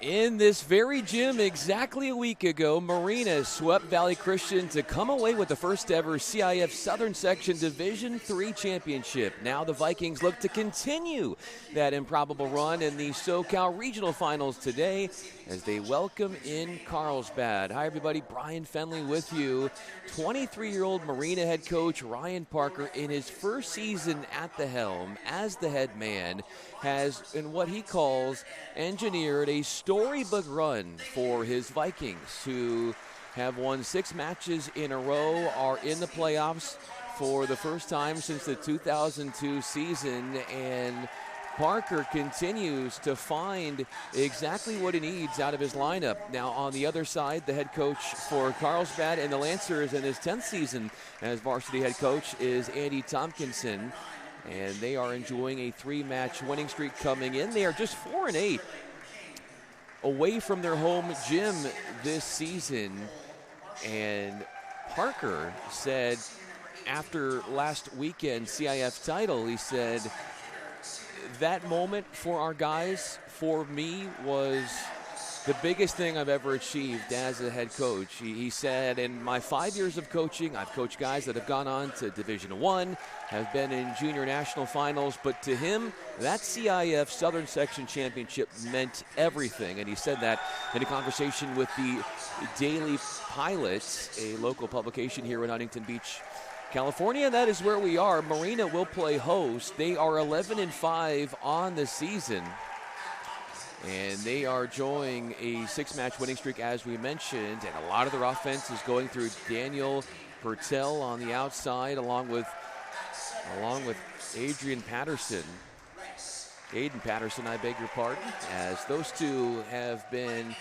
In this very gym exactly a week ago, Marina swept Valley Christian to come away with the first ever CIF Southern Section Division III championship. Now the Vikings look to continue that improbable run in the SoCal Regional Finals today as they welcome in Carlsbad. Hi everybody, Brian Fenley with you. 23-year-old Marina head coach Ryan Parker, in his first season at the helm as the head man, has, in what he calls, engineered a storybook run for his Vikings, who have won 6 matches in a row, are in the playoffs for the first time since the 2002 season, and Parker continues to find exactly what he needs out of his lineup. Now on the other side, the head coach for Carlsbad and the Lancers in his 10th season as varsity head coach is Andy Tompkinson, and they are enjoying a 3-match winning streak coming in. They are just 4-8 away from their home gym this season. And Parker said after last weekend's CIF title, he said, that moment for our guys, for me, was the biggest thing I've ever achieved as a head coach. He said, in my 5 years of coaching, I've coached guys that have gone on to Division I, have been in junior national finals, but to him, that CIF Southern Section Championship meant everything. And he said that in a conversation with the Daily Pilot, a local publication here in Huntington Beach, California. That is where we are. Marina will play host. They are 11-5 on the season, and they are enjoying a 6-match winning streak, as we mentioned, and a lot of their offense is going through Daniel Pertel on the outside, along with Aiden Patterson, I beg your pardon, as those two have been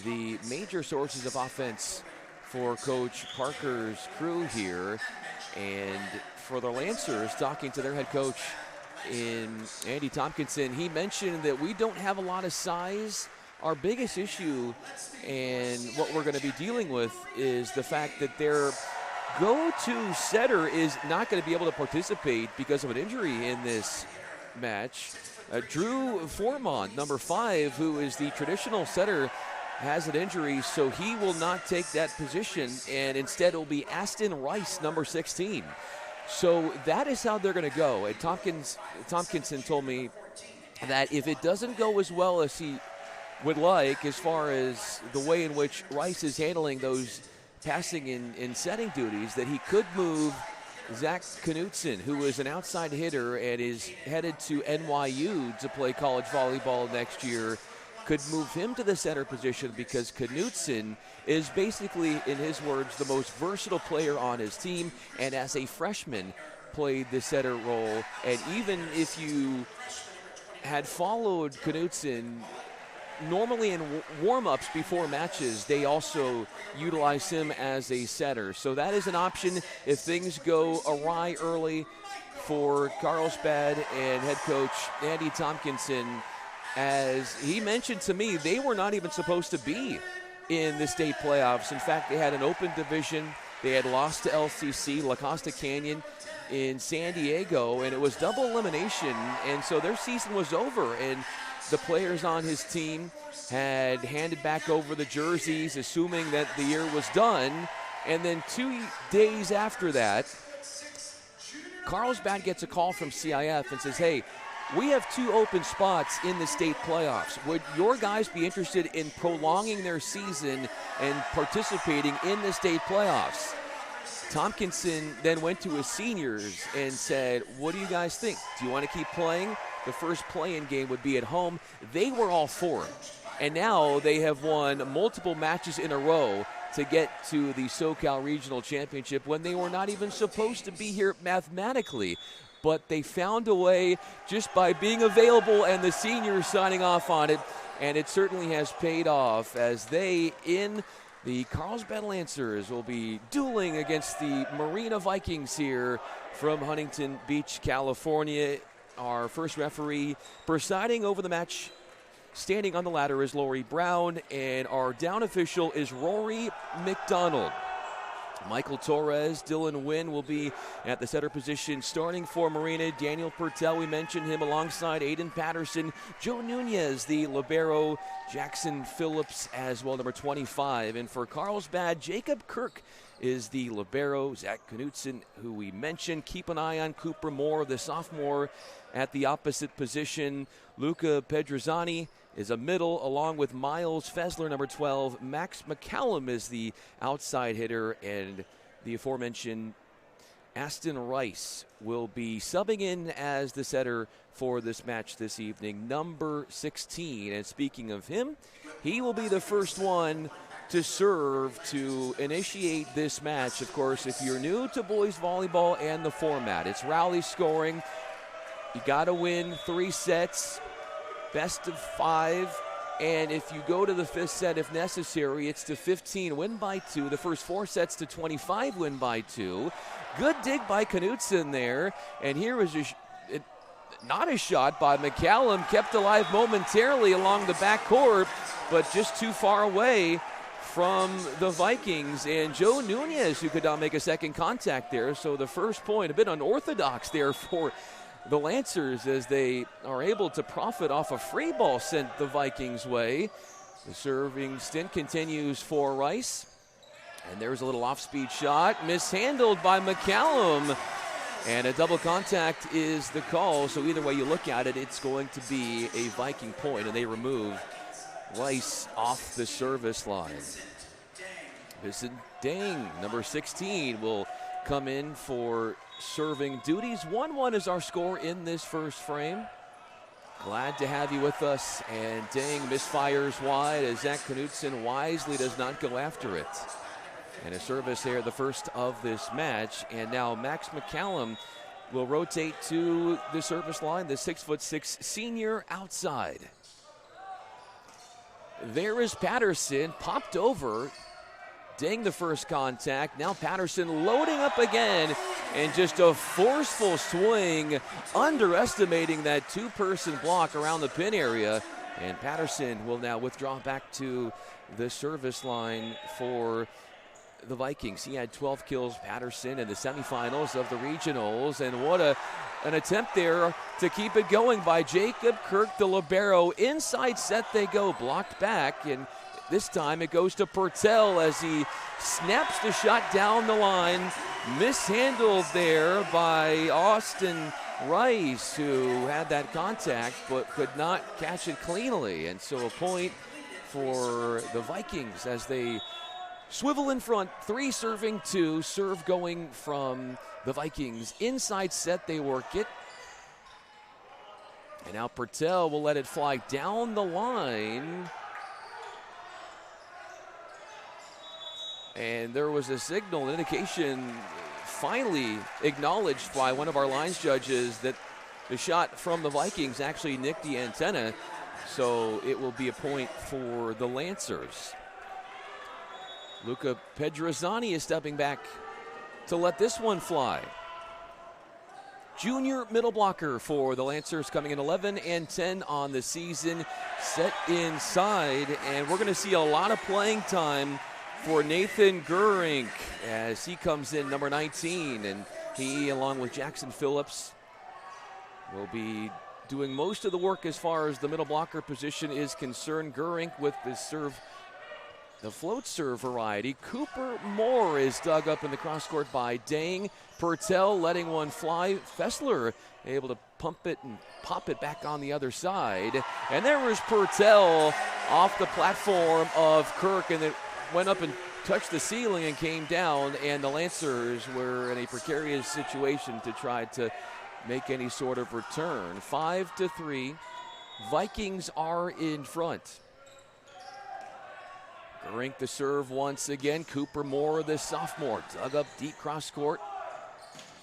the major sources of offense for Coach Parker's crew here. And for the Lancers, talking to their head coach in Andy Tompkinson, he mentioned that we don't have a lot of size. Our biggest issue and what we're going to be dealing with is the fact that their go-to setter is not going to be able to participate because of an injury in this match. Drew Formont, number 5, who is the traditional setter, has an injury, so he will not take that position, and instead it will be Aston Rice, number 16. So that is how they're going to go. And Tompkinson told me that if it doesn't go as well as he would like, as far as the way in which Rice is handling those passing and setting duties, that he could move Zach Knutson, who is an outside hitter and is headed to NYU to play college volleyball next year, could move him to the center position because Knutson is basically, in his words, the most versatile player on his team, and as a freshman played the center role. And even if you had followed Knutson, normally in warm-ups before matches, they also utilize him as a setter. So that is an option if things go awry early for Carlsbad and head coach Andy Tompkinson. As he mentioned to me, they were not even supposed to be in the state playoffs. In fact, they had an open division. They had lost to LCC, La Costa Canyon, in San Diego, and it was double elimination, and so their season was over, and the players on his team had handed back over the jerseys, assuming that the year was done. And then 2 days after that, Carlsbad gets a call from CIF and says, hey, we have 2 open spots in the state playoffs. Would your guys be interested in prolonging their season and participating in the state playoffs? Tompkinson then went to his seniors and said, what do you guys think? Do you want to keep playing? The first play-in game would be at home. They were all for it. And now they have won multiple matches in a row to get to the SoCal Regional Championship when they were not even supposed to be here mathematically. But they found a way just by being available and the seniors signing off on it. And it certainly has paid off as they, in the Carlsbad Lancers, will be dueling against the Marina Vikings here from Huntington Beach, California. Our first referee presiding over the match, standing on the ladder, is Lori Brown, and our down official is Rory McDonald. Michael Torres, Dylan Wynn will be at the setter position starting for Marina. Daniel Pertel, we mentioned him alongside Aiden Patterson. Joe Nunez, the libero. Jackson Phillips as well, number 25. And for Carlsbad, Jacob Kirk is the libero. Zach Knutson, who we mentioned. Keep an eye on Cooper Moore, the sophomore, at the opposite position. Luca Pedrizzani is a middle, along with Miles Fessler, number 12. Max McCallum is the outside hitter, and the aforementioned Aston Rice will be subbing in as the setter for this match this evening, number 16. And speaking of him, he will be the first one to serve to initiate this match. Of course, if you're new to boys volleyball and the format, it's rally scoring. You got to win 3 sets. Best of 5, and if you go to the 5th set, if necessary, it's to 15, win by 2. The first 4 sets to 25, win by 2. Good dig by Knutson there, and here was not a shot by McCallum, kept alive momentarily along the backcourt, but just too far away from the Vikings. And Joe Nunez, who could not make a second contact there, so the first point, a bit unorthodox there for the Lancers as they are able to profit off a free ball sent the Vikings' way. The serving stint continues for Rice. And there's a little off-speed shot, mishandled by McCallum. And a double contact is the call. So either way you look at it, it's going to be a Viking point, and they remove Rice off the service line. Vincent Dang, number 16, will come in for serving duties. 1-1 is our score in this first frame. Glad to have you with us. And Dang misfires wide as Zach Knutson wisely does not go after it. And a service here, the first of this match. And now Max McCallum will rotate to the service line, the 6'6" senior outside. There is Patterson, popped over. Dang the first contact. Now Patterson loading up again, and just a forceful swing, underestimating that 2-person block around the pin area. And Patterson will now withdraw back to the service line for the Vikings. He had 12 kills, Patterson, in the semifinals of the regionals. And what an attempt there to keep it going by Jacob Kirk, the libero. Inside set they go, blocked back, and this time it goes to Pertel as he snaps the shot down the line. Mishandled there by Austin Rice, who had that contact but could not catch it cleanly. And so a point for the Vikings as they swivel in front, 3 serving 2, serve going from the Vikings. Inside set, they work it. And now Pertel will let it fly down the line. And there was a signal, an indication, finally acknowledged by one of our lines judges that the shot from the Vikings actually nicked the antenna. So it will be a point for the Lancers. Luca Pedrizzani is stepping back to let this one fly. Junior middle blocker for the Lancers, coming in 11 and 10 on the season. Set inside, and we're going to see a lot of playing time for Nathan Gurink as he comes in, number 19. And he, along with Jackson Phillips, will be doing most of the work as far as the middle blocker position is concerned. Gurink with the serve, the float serve variety. Cooper Moore is dug up in the cross court by Dang. Pertel letting one fly. Fessler able to pump it and pop it back on the other side. And there was Pertel off the platform of Kirk, and it went up and touched the ceiling and came down, and the Lancers were in a precarious situation to try to make any sort of return. 5-3. Vikings are in front. Gurink the serve once again. Cooper Moore, the sophomore, dug up deep cross court.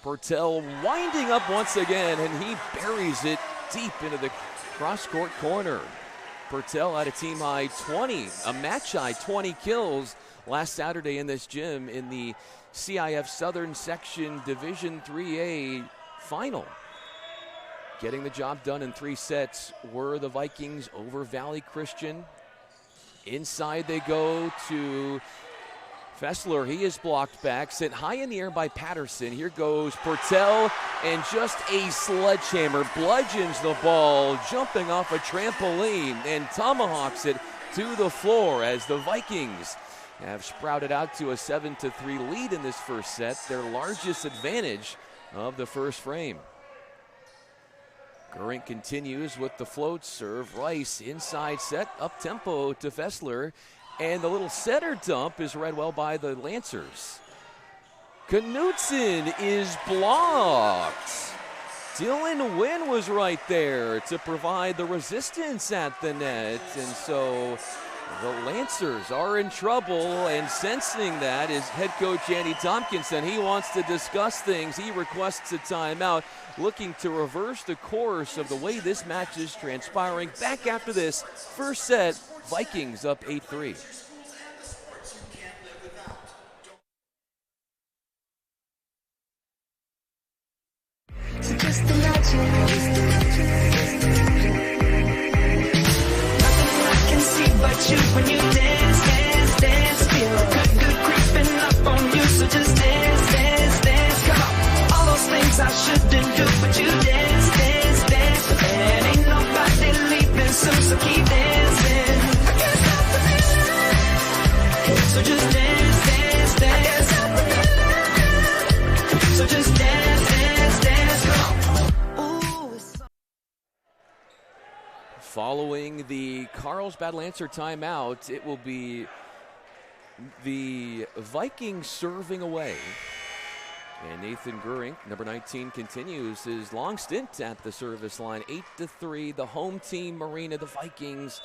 Pertel winding up once again, and he buries it deep into the cross court corner. Pertel had a team high 20, a match high 20 kills last Saturday in this gym in the CIF Southern Section Division 3A final. Getting the job done in 3 sets were the Vikings over Valley Christian. Inside they go to Fessler, he is blocked back, sent high in the air by Patterson. Here goes Purtell, and just a sledgehammer bludgeons the ball, jumping off a trampoline, and tomahawks it to the floor as the Vikings have sprouted out to a 7-3 lead in this first set, their largest advantage of the first frame. Gurink continues with the float serve. Rice inside set, up tempo to Fessler. And the little setter dump is read well by the Lancers. Knutson is blocked. Dylan Wynn was right there to provide the resistance at the net. And so the Lancers are in trouble, and sensing that is head coach Andy Tompkinson. He wants to discuss things. He requests a timeout, looking to reverse the course of the way this match is transpiring. Back after this first set, Vikings up 8-3. So just imagine, nothing I can see but you when you dance, dance, dance. Feel good creeping up on you. So just dance, dance, dance. Come on, all those things I shouldn't do, but you dance, dance, dance. And ain't nobody leaving soon, so keep dancing. I can't stop the feeling. So just dance, dance, dance. I can't stop the feeling. So just dance, dance, dance. Following the Carlsbad Lancer timeout, it will be the Vikings serving away. And Nathan Gurink, number 19, continues his long stint at the service line. 8-3, the home team, Marina, the Vikings,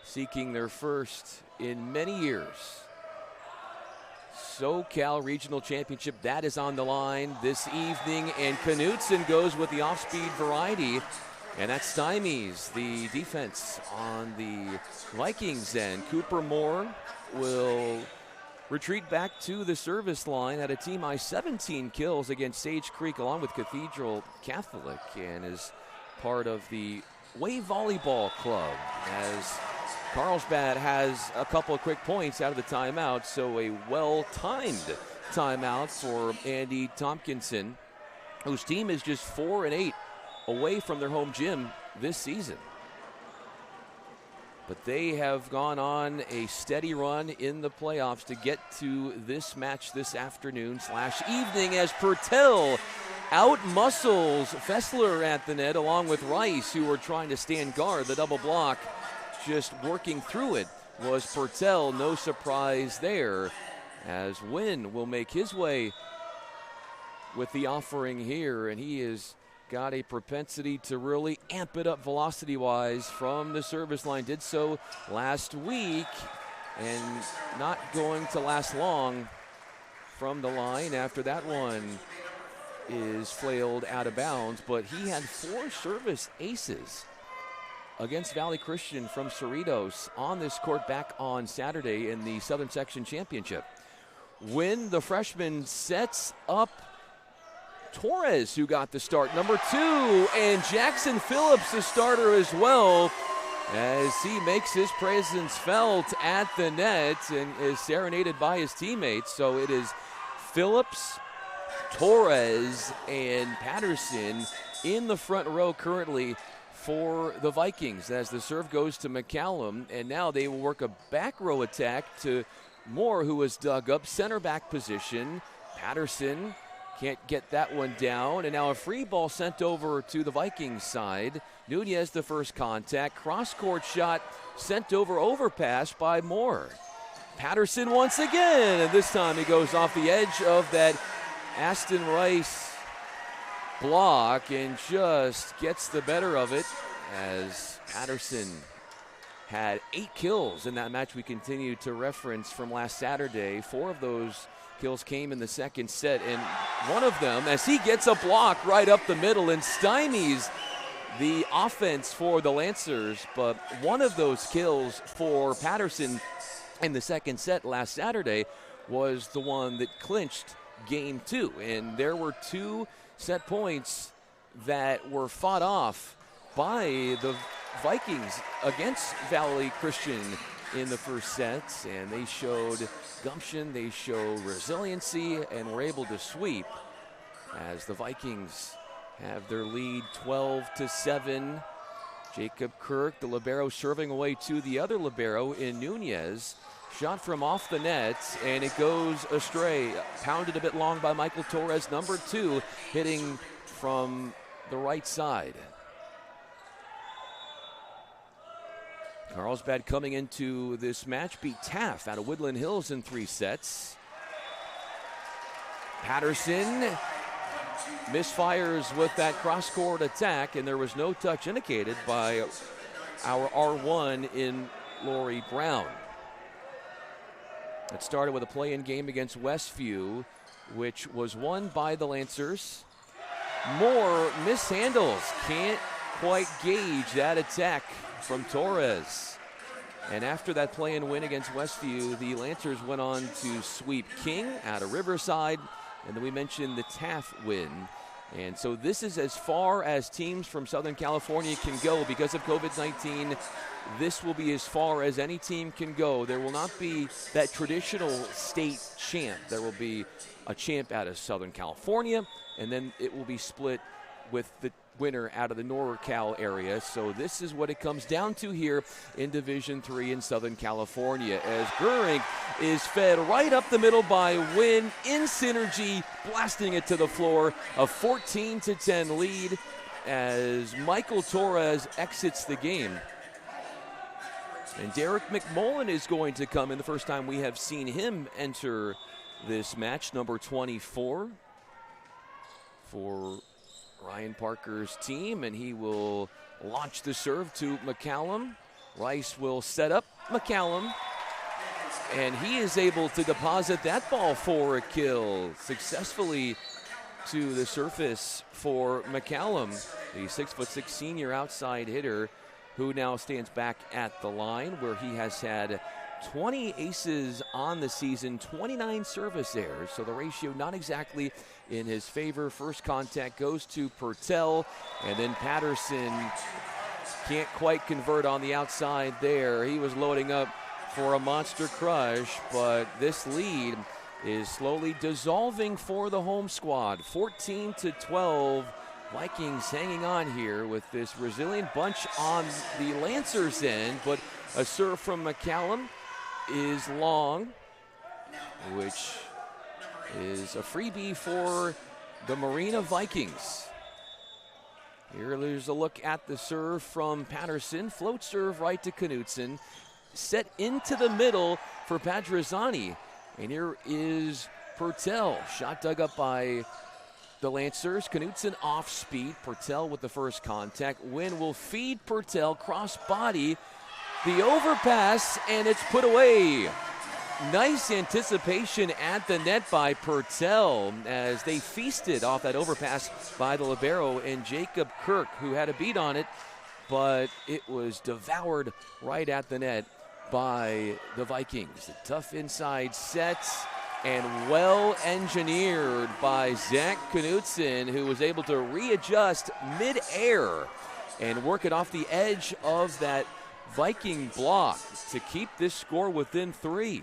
seeking their first in many years. SoCal Regional Championship, that is on the line this evening. And Knutson goes with the off-speed variety. And that stymies the defense on the Vikings end. Cooper Moore will retreat back to the service line at a team high 17 kills against Sage Creek along with Cathedral Catholic, and is part of the Wave Volleyball Club as Carlsbad has a couple of quick points out of the timeout. So a well-timed timeout for Andy Tompkinson, whose team is just 4-8 away from their home gym this season. But they have gone on a steady run in the playoffs to get to this match this afternoon/evening as Purtell out-muscles Fessler at the net along with Rice, who were trying to stand guard. The double block, just working through it, was Purtell. No surprise there, as Wynn will make his way with the offering here, and he is got a propensity to really amp it up velocity-wise from the service line. Did so last week, and not going to last long from the line after that one is flailed out of bounds. But he had 4 service aces against Valley Christian from Cerritos on this court back on Saturday in the Southern Section Championship. When the freshman sets up Torres, who got the start, number 2, and Jackson Phillips, the starter as well, as he makes his presence felt at the net and is serenaded by his teammates. So it is Phillips, Torres, and Patterson in the front row currently for the Vikings as the serve goes to McCallum, and now they will work a back row attack to Moore, who was dug up center back position. Patterson can't get that one down, and now a free ball sent over to the Vikings side. Nunez the first contact, cross-court shot sent over, overpass by Moore. Patterson once again, and this time he goes off the edge of that Aston Rice block and just gets the better of it, as Patterson had 8 kills in that match we continue to reference from last Saturday. 4 of those kills came in the second set, and one of them, as he gets a block right up the middle and stymies the offense for the Lancers. But one of those kills for Patterson in the second set last Saturday was the one that clinched game 2, and there were 2 set points that were fought off by the Vikings against Valley Christian in the first set, and they showed gumption, they showed resiliency, and were able to sweep as the Vikings have their lead 12-7. Jacob Kirk, the libero, serving away to the other libero in Nunez. Shot from off the net, and it goes astray. Pounded a bit long by Michael Torres, number 2, hitting from the right side. Carlsbad coming into this match beat Taft out of Woodland Hills in 3 sets. Patterson misfires with that cross-court attack, and there was no touch indicated by our R1 in Lori Brown. It started with a play-in game against Westview, which was won by the Lancers. More mishandles. Can't quite gauge that attack from Torres. And after that play-in win against Westview, the Lancers went on to sweep King out of Riverside, and then we mentioned the Taft win. And so this is as far as teams from Southern California can go because of COVID-19. This will be as far as any team can go. There will not be that traditional state champ. There will be a champ out of Southern California, and then it will be split with the winner out of the NorCal area. So this is what it comes down to here in Division III in Southern California, as Goering is fed right up the middle by Wynn in synergy, blasting it to the floor. A 14-10 lead as Michael Torres exits the game. And Derek McMullen is going to come in, the first time we have seen him enter this match, number 24 for Ryan Parker's team, and he will launch the serve to McCallum. Rice will set up McCallum, and he is able to deposit that ball for a kill successfully to the surface for McCallum, the 6'6" senior outside hitter, who now stands back at the line where he has had 20 aces on the season, 29 service errors, so the ratio not exactly in his favor. First contact goes to Purtell, and then Patterson can't quite convert on the outside there. He was loading up for a monster crush, but this lead is slowly dissolving for the home squad. 14-12. Vikings hanging on here with this resilient bunch on the Lancers end, but a serve from McCallum is long, which is a freebie for the Marina Vikings. Here there's a look at the serve from Patterson. Float serve right to Knutson. Set into the middle for Padrazani. And here is Purtell. Shot dug up by the Lancers. Knutson off speed. Purtell with the first contact. Wynn will feed Purtell. Cross body. The overpass, and it's put away. Nice anticipation at the net by Purtell as they feasted off that overpass by the libero and Jacob Kirk, who had a beat on it, but it was devoured right at the net by the Vikings. A tough inside set, and well engineered by Zach Knutson, who was able to readjust mid-air and work it off the edge of that Viking block to keep this score within 3.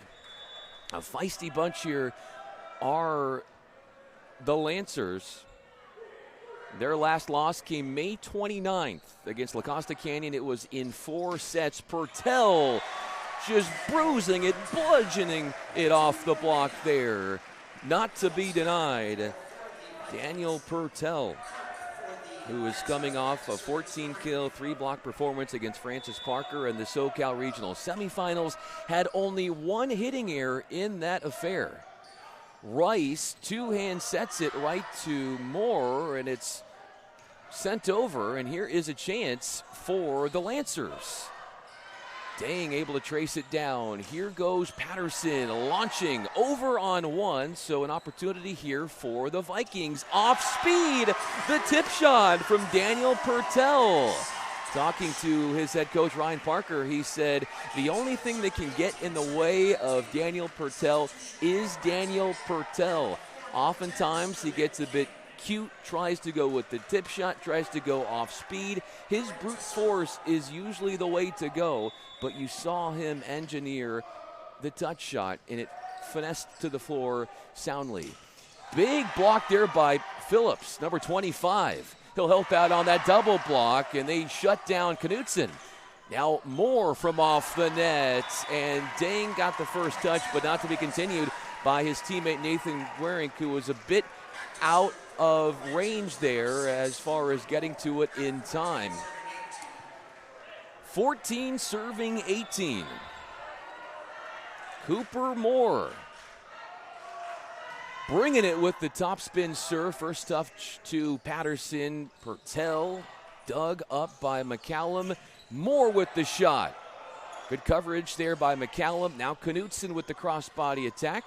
A feisty bunch here are the Lancers. Their last loss came May 29th against La Costa Canyon. It was in 4 sets. Purtell just bruising it, bludgeoning it off the block there. Not to be denied. Daniel Purtell, who is coming off a 14-kill, 3-block performance against Francis Parker in the SoCal Regional Semifinals, had only 1 hitting error in that affair. Rice, 2-hand sets it right to Moore, and it's sent over, and here is a chance for the Lancers. Dang, able to trace it down. Here goes Patterson launching over on 1, so an opportunity here for the Vikings. Off speed, the tip shot from Daniel Purtell. Talking to his head coach, Ryan Parker, he said, the only thing that can get in the way of Daniel Purtell is Daniel Purtell. Oftentimes he gets a bit cute, tries to go with the tip shot, tries to go off speed. His brute force is usually the way to go, but you saw him engineer the touch shot, and it finessed to the floor soundly. Big block there by Phillips, number 25. He'll help out on that double block, and they shut down Knutson. Now Moore from off the net, and Dang got the first touch, but not to be continued by his teammate Nathan Guerink, who was a bit out of range there as far as getting to it in time. 14 serving 18. Cooper Moore bringing it with the topspin serve. First touch to Patterson. Pertel dug up by McCallum. Moore with the shot. Good coverage there by McCallum. Now Knutson with the crossbody attack.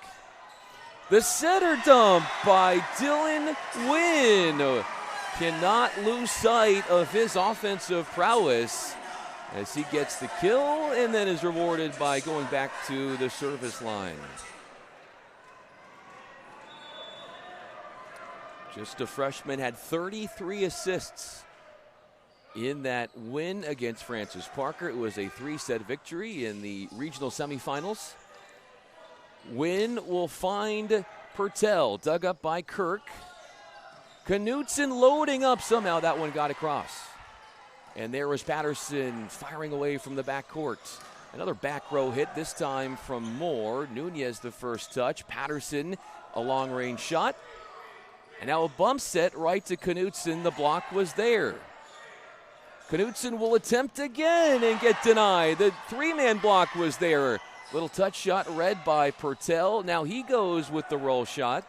The center dump by Dylan Wynn. Cannot lose sight of his offensive prowess as he gets the kill and then is rewarded by going back to the service line. Just a freshman, had 33 assists in that win against Francis Parker. It was a 3-set victory in the regional semifinals. Wynn will find Pertel, dug up by Kirk. Knutson loading up somehow. That one got across. And there was Patterson firing away from the backcourt. Another back row hit, this time from Moore. Nunez the first touch. Patterson, a long-range shot. And now a bump set right to Knutson. The block was there. Knutson will attempt again and get denied. The three-man block was there. Little touch shot read by Pertel. Now he goes with the roll shot.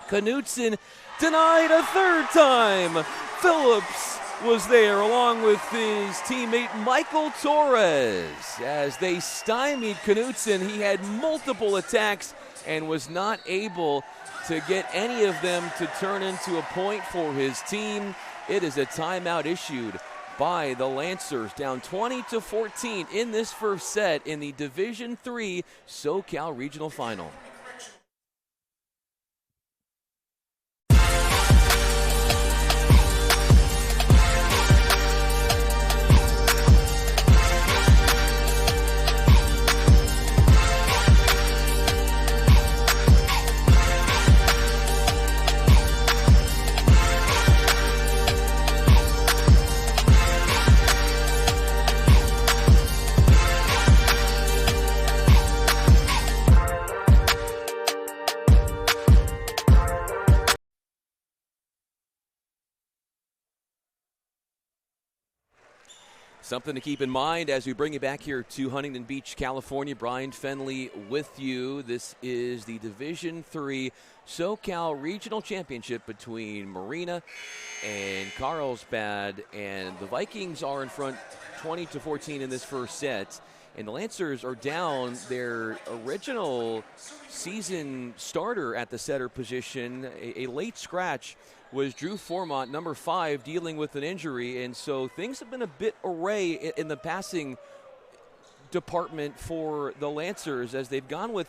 Knutson denied a third time. Phillips was there along with his teammate Michael Torres. As they stymied Knutson, he had multiple attacks and was not able to get any of them to turn into a point for his team. It is a timeout issued by the Lancers, down 20-14 in this first set in the Division III SoCal Regional Final. Something to keep in mind as we bring you back here to Huntington Beach, California. Brian Fenley with you. This is the Division III SoCal Regional Championship between Marina and Carlsbad. And the Vikings are in front 20-14 in this first set. And the Lancers are down their original season starter at the setter position. A late scratch was Drew Formont, number 5, dealing with an injury. And so things have been a bit array in the passing department for the Lancers as they've gone with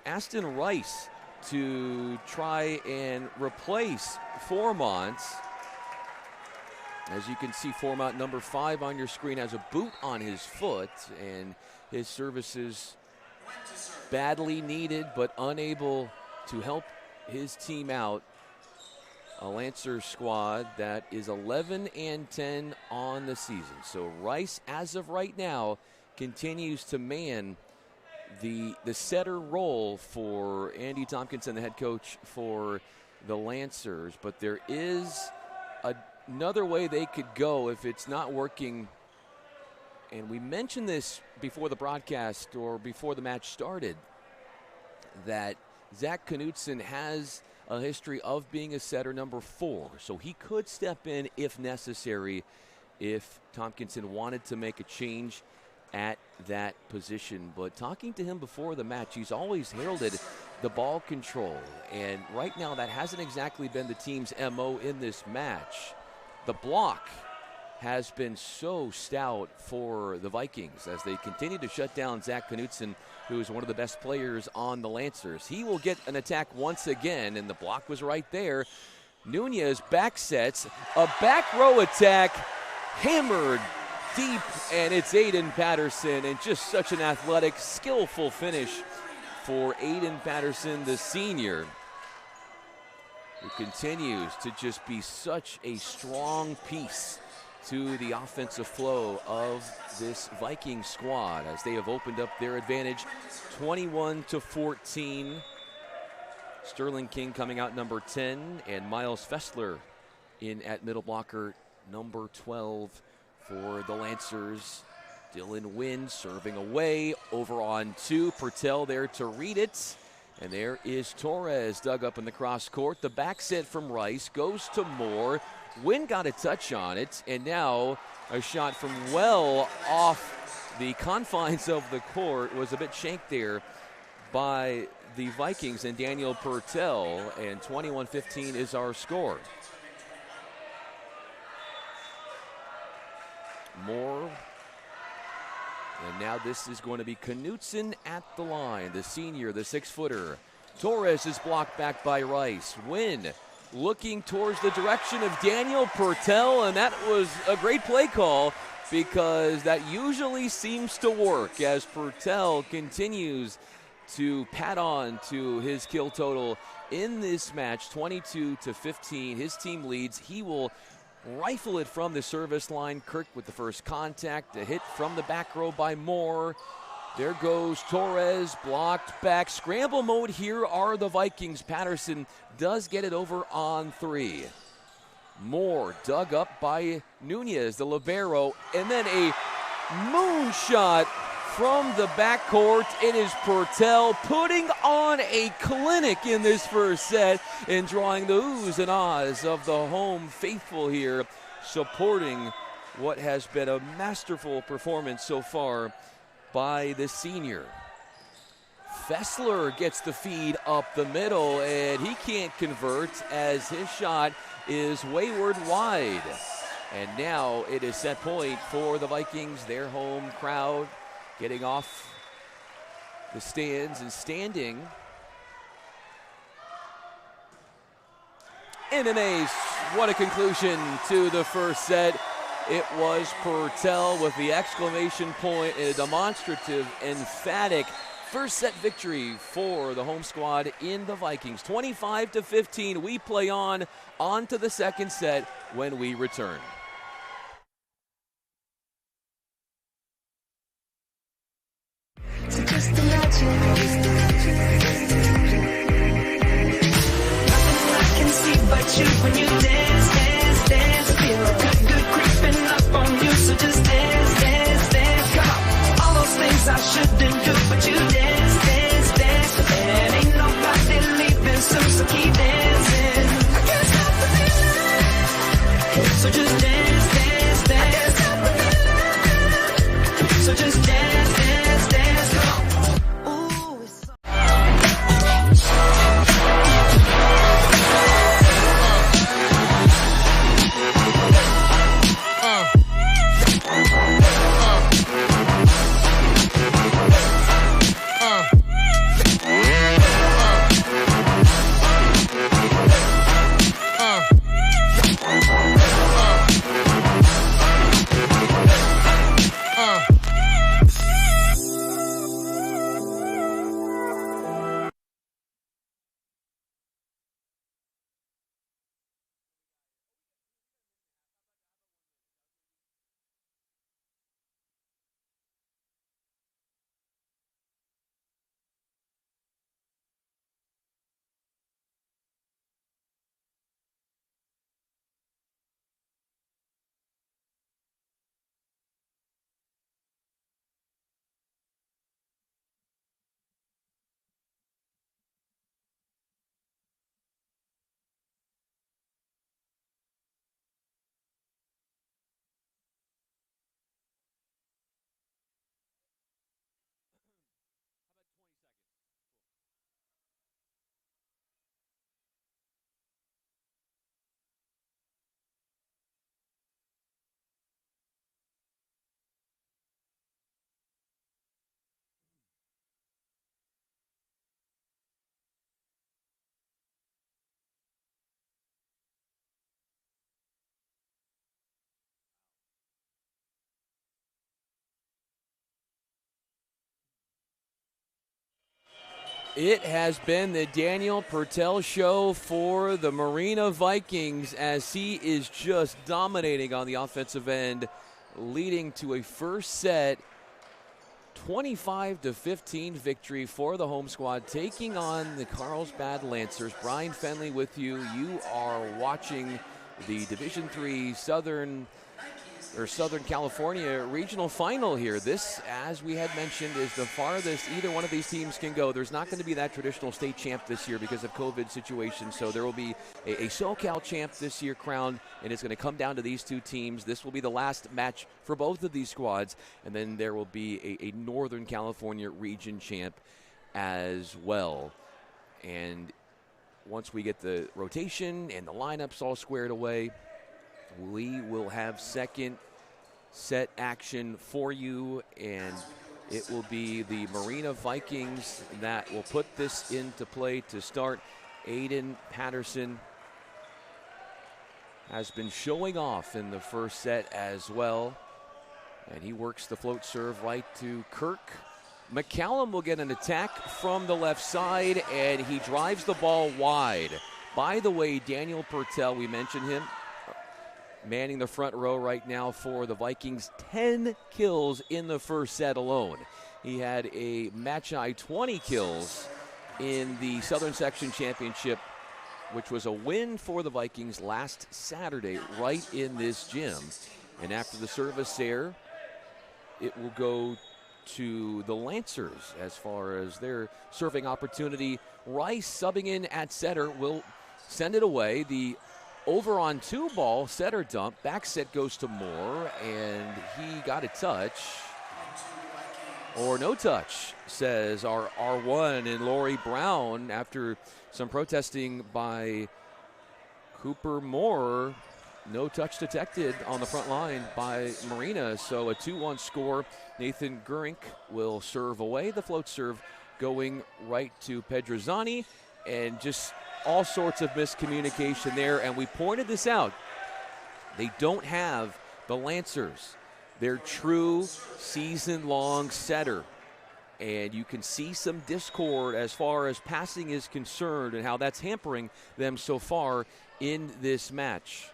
Aston Rice to try and replace Formont. As you can see, Formont, number 5 on your screen, has a boot on his foot, and his services badly needed but unable to help his team out. A Lancers squad that is 11-10 on the season. So Rice, as of right now, continues to man the setter role for Andy Tompkinson, the head coach for the Lancers. But there is another way they could go if it's not working. And we mentioned this before the broadcast or before the match started, that Zach Knutson has a history of being a setter, number 4. So he could step in if necessary if Tompkinson wanted to make a change at that position. But talking to him before the match, he's always heralded the ball control. And right now that hasn't exactly been the team's MO in this match. The block has been so stout for the Vikings as they continue to shut down Zach Knutson, who is one of the best players on the Lancers. He will get an attack once again, and the block was right there. Nunez back sets, a back row attack, hammered deep, and it's Aiden Patterson, and just such an athletic, skillful finish for Aiden Patterson, the senior, who continues to just be such a strong piece to the offensive flow of this Viking squad as they have opened up their advantage 21-14. Sterling King coming out number 10, and Miles Fessler in at middle blocker number 12 for the Lancers. Dylan Wynn serving away, over on 2. Purtell there to read it. And there is Torres dug up in the cross court. The back set from Rice goes to Moore. Wynn got a touch on it, and now a shot from well off the confines of the court was a bit shanked there by the Vikings and Daniel Purtell, and 21-15 is our score. Moore, and now this is going to be Knutson at the line, the senior, the 6-footer. Torres is blocked back by Rice. Wynn looking towards the direction of Daniel Purtell, and that was a great play call because that usually seems to work as Purtell continues to pat on to his kill total in this match, 22-15. His team leads. He will rifle it from the service line. Kirk with the first contact, a hit from the back row by Moore. There goes Torres, blocked back. Scramble mode here are the Vikings. Patterson does get it over on 3. Moore dug up by Nunez, the libero, and then a moonshot from the backcourt. It is Purtell putting on a clinic in this first set and drawing the oohs and ahs of the home faithful here, supporting what has been a masterful performance so far by the senior. Fessler gets the feed up the middle, and he can't convert as his shot is wayward wide. And now it is set point for the Vikings, their home crowd, getting off the stands and standing. And an ace. What a conclusion to the first set. It was Purtell with the exclamation point and a demonstrative, emphatic first set victory for the home squad in the Vikings. 25-15. We play on to the second set when we return. So just imagine, nothing I can see but you when you dance, dance, dance. Feel good, good creeping up on you. So just dance, dance, dance. Come on, all those things I shouldn't do, but you dance, dance, dance. And ain't nobody leaving soon, so keep dancing. I can't stop the feeling. So just dance, dance, dance. I can't stop the feeling. So just dance, dance, dance. Ooh, it's so It has been the Daniel Purtell show for the Marina Vikings as he is just dominating on the offensive end, leading to a first set 25-15 victory for the home squad, taking on the Carlsbad Lancers. Brian Fenley with you. You are watching the Division III Southern California regional final here. This, as we had mentioned, is the farthest either one of these teams can go. There's not going to be that traditional state champ this year because of COVID situation, so there will be a SoCal champ this year crowned, and it's going to come down to these two teams. This will be the last match for both of these squads, and then there will be a Northern California region champ as well. And once we get the rotation and the lineups all squared away, we will have second set action for you, and it will be the Marina Vikings that will put this into play to start. Aiden Patterson has been showing off in the first set as well, and he works the float serve right to Kirk. McCallum will get an attack from the left side, and he drives the ball wide. By the way, Daniel Purtell, we mentioned him, manning the front row right now for the Vikings. 10 kills in the first set alone. He had a match-high 20 kills in the Southern Section Championship, which was a win for the Vikings last Saturday right in this gym. And after the service there, it will go to the Lancers as far as their serving opportunity. Rice subbing in at setter will send it away. The over on 2 ball, setter dump, back set goes to Moore, and he got a touch. Or no touch, says our R1 and Lori Brown after some protesting by Cooper Moore. No touch detected on the front line by Marina, so a 2-1 score. Nathan Gurink will serve away. The float serve going right to Pedrozzani, and just all sorts of miscommunication there, and we pointed this out. They don't have the Lancers, their true season-long setter, and you can see some discord as far as passing is concerned and how that's hampering them so far in this match.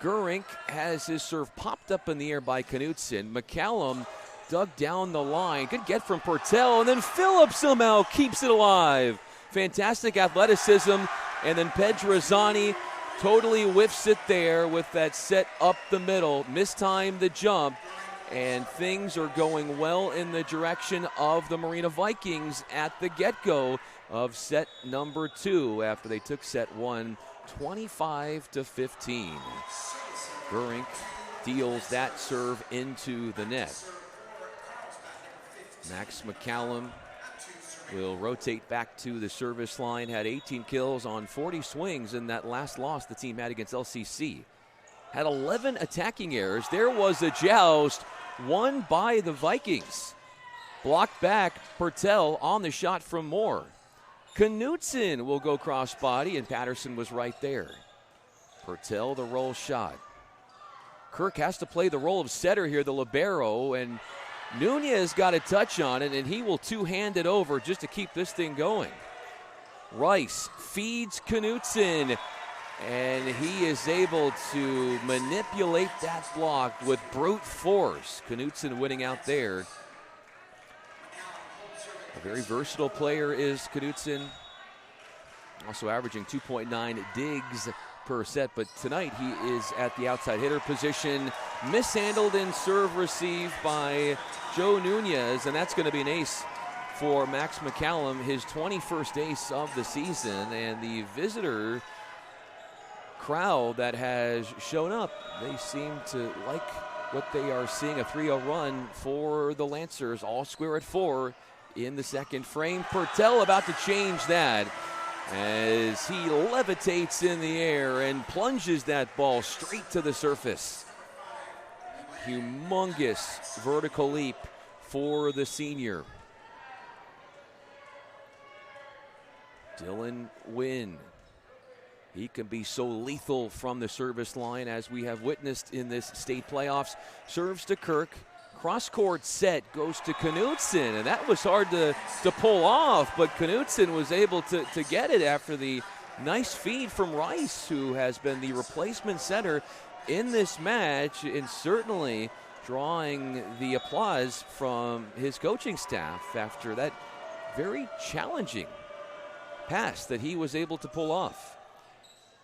Gurink has his serve popped up in the air by Knutson. McCallum dug down the line. Good get from Purtell, and then Phillips somehow keeps it alive. Fantastic athleticism, and then Pedrozzani totally whiffs it there with that set up the middle. Mistimed the jump, and things are going well in the direction of the Marina Vikings at the get-go of set number 2 after they took set 1 25-15. Gurink deals that serve into the net. Max McCallum will rotate back to the service line. Had 18 kills on 40 swings in that last loss the team had against LCC. Had 11 attacking errors. There was a joust won by the Vikings. Blocked back, Purtell on the shot from Moore. Knutson will go crossbody, and Patterson was right there. Purtell the roll shot. Kirk has to play the role of setter here, the libero, and Nunez got a touch on it, and he will two-hand it over just to keep this thing going. Rice feeds Knutson, and he is able to manipulate that block with brute force. Knutson winning out there. A very versatile player is Knutson, also averaging 2.9 digs per set, but tonight he is at the outside hitter position. Mishandled in serve receive by Joe Nunez, and that's going to be an ace for Max McCallum, his 21st ace of the season. And the visitor crowd that has shown up, they seem to like what they are seeing. A 3-0 run for the Lancers, all square at 4 in the second frame. Purtell about to change that as he levitates in the air and plunges that ball straight to the surface. Humongous vertical leap for the senior. Dylan Wynn. He can be so lethal from the service line as we have witnessed in this state playoffs. Serves to Kirk. cross-court set goes to Knutson, and that was hard to pull off, but Knutson was able to get it after the nice feed from Rice, who has been the replacement center in this match, and certainly drawing the applause from his coaching staff after that very challenging pass that he was able to pull off.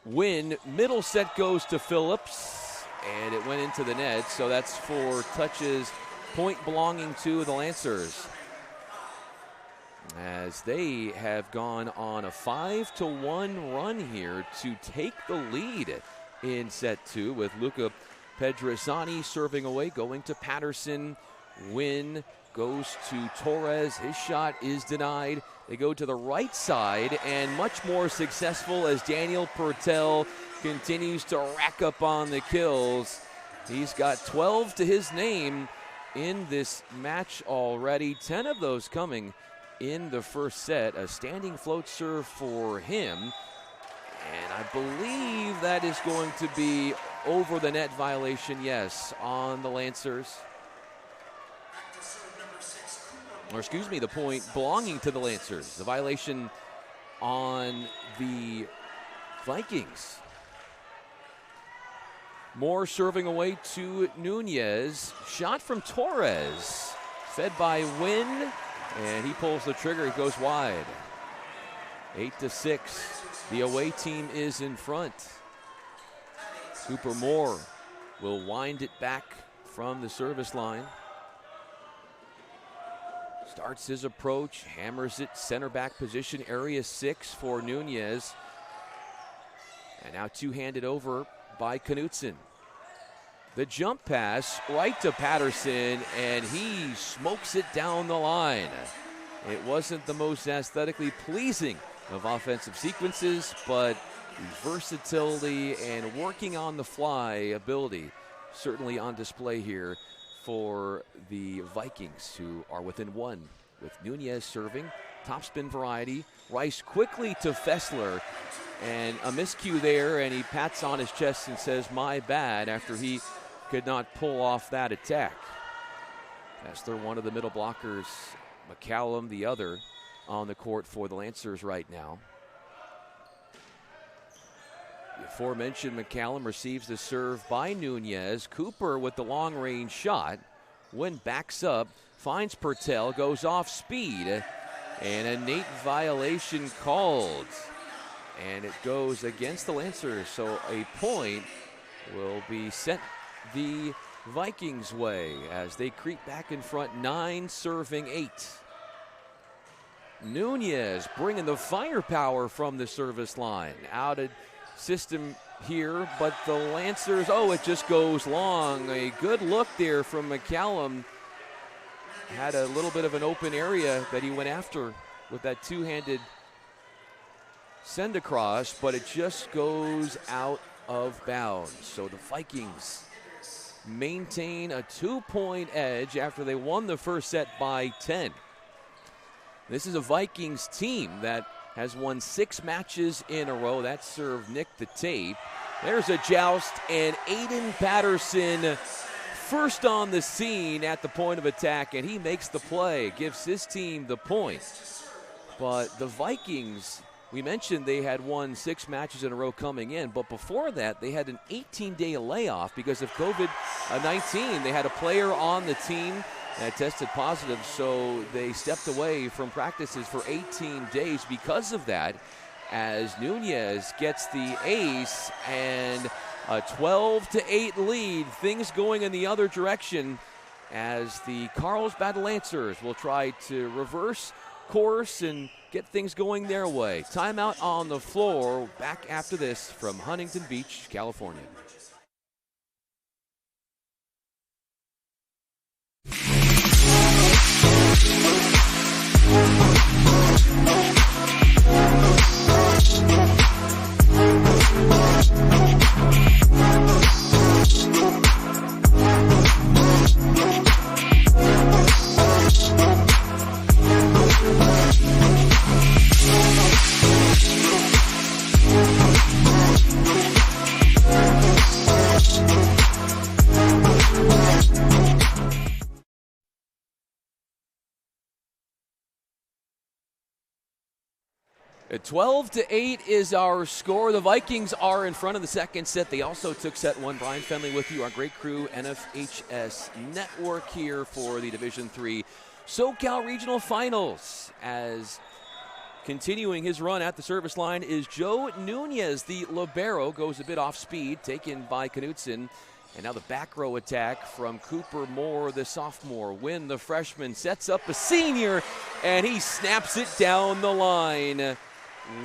Win, middle set goes to Phillips, and it went into the net, so that's 4 touches, point belonging to the Lancers, as they have gone on a 5-1 run here to take the lead in set 2, with Luca Pedrizzani serving away, going to Patterson. Win goes to Torres. His shot is denied. They go to the right side, and much more successful as Daniel Pertel continues to rack up on the kills. He's got 12 to his name in this match already, 10 of those coming in the first set. A standing float serve for him, and I believe that is going to be over the net violation, yes, on the Lancers. Or excuse me, the point belonging to the Lancers. The violation on the Vikings. Moore serving away to Nunez. Shot from Torres. Fed by Wynn, and he pulls the trigger. It goes wide. 8-6. The away team is in front. Cooper Moore will wind it back from the service line. Starts his approach, hammers it, center back position, area 6 for Nunez. And now two-handed over by Knutson. The jump pass right to Patterson, and he smokes it down the line. It wasn't the most aesthetically pleasing of offensive sequences, but versatility and working on the fly ability certainly on display here for the Vikings, who are within 1 with Nunez serving. Topspin variety. Rice quickly to Fessler, and a miscue there, and he pats on his chest and says, "My bad," after he could not pull off that attack. Fessler, one of the middle blockers. McCallum, the other, on the court for the Lancers right now. The aforementioned McCallum receives the serve by Nunez. Cooper with the long-range shot. Wynn backs up, finds Pertel, goes off speed, and a Nate violation called. And it goes against the Lancers, so a point will be sent the Vikings' way as they creep back in front, 9 serving 8. Nunez bringing the firepower from the service line. Out of system here, but the Lancers, it just goes long. A good look there from McCallum. Had a little bit of an open area that he went after with that two-handed send across, but it just goes out of bounds. So the Vikings maintain a 2-point edge after they won the first set by 10. This is a Vikings team that has won 6 matches in a row. That serve nicked the tape. There's a joust, and Aiden Patterson first on the scene at the point of attack, and he makes the play, gives his team the point. But the Vikings, we mentioned they had won 6 matches in a row coming in, but before that, they had an 18-day layoff because of COVID-19. They had a player on the team that tested positive, so they stepped away from practices for 18 days because of that, as Nunez gets the ace and a 12-8 lead. Things going in the other direction as the Carlsbad Lancers will try to reverse course and get things going their way. Timeout on the floor. Back after this from Huntington Beach, California. At 12-8 is our score. The Vikings are in front of the second set. They also took set one. Brian Fenley with you, our great crew, NFHS Network here for the Division III SoCal Regional Finals. As continuing his run at the service line is Joe Nunez. The libero goes a bit off speed, taken by Knutson. And now the back row attack from Cooper Moore, the sophomore. Wynn, the freshman, sets up a senior, and he snaps it down the line.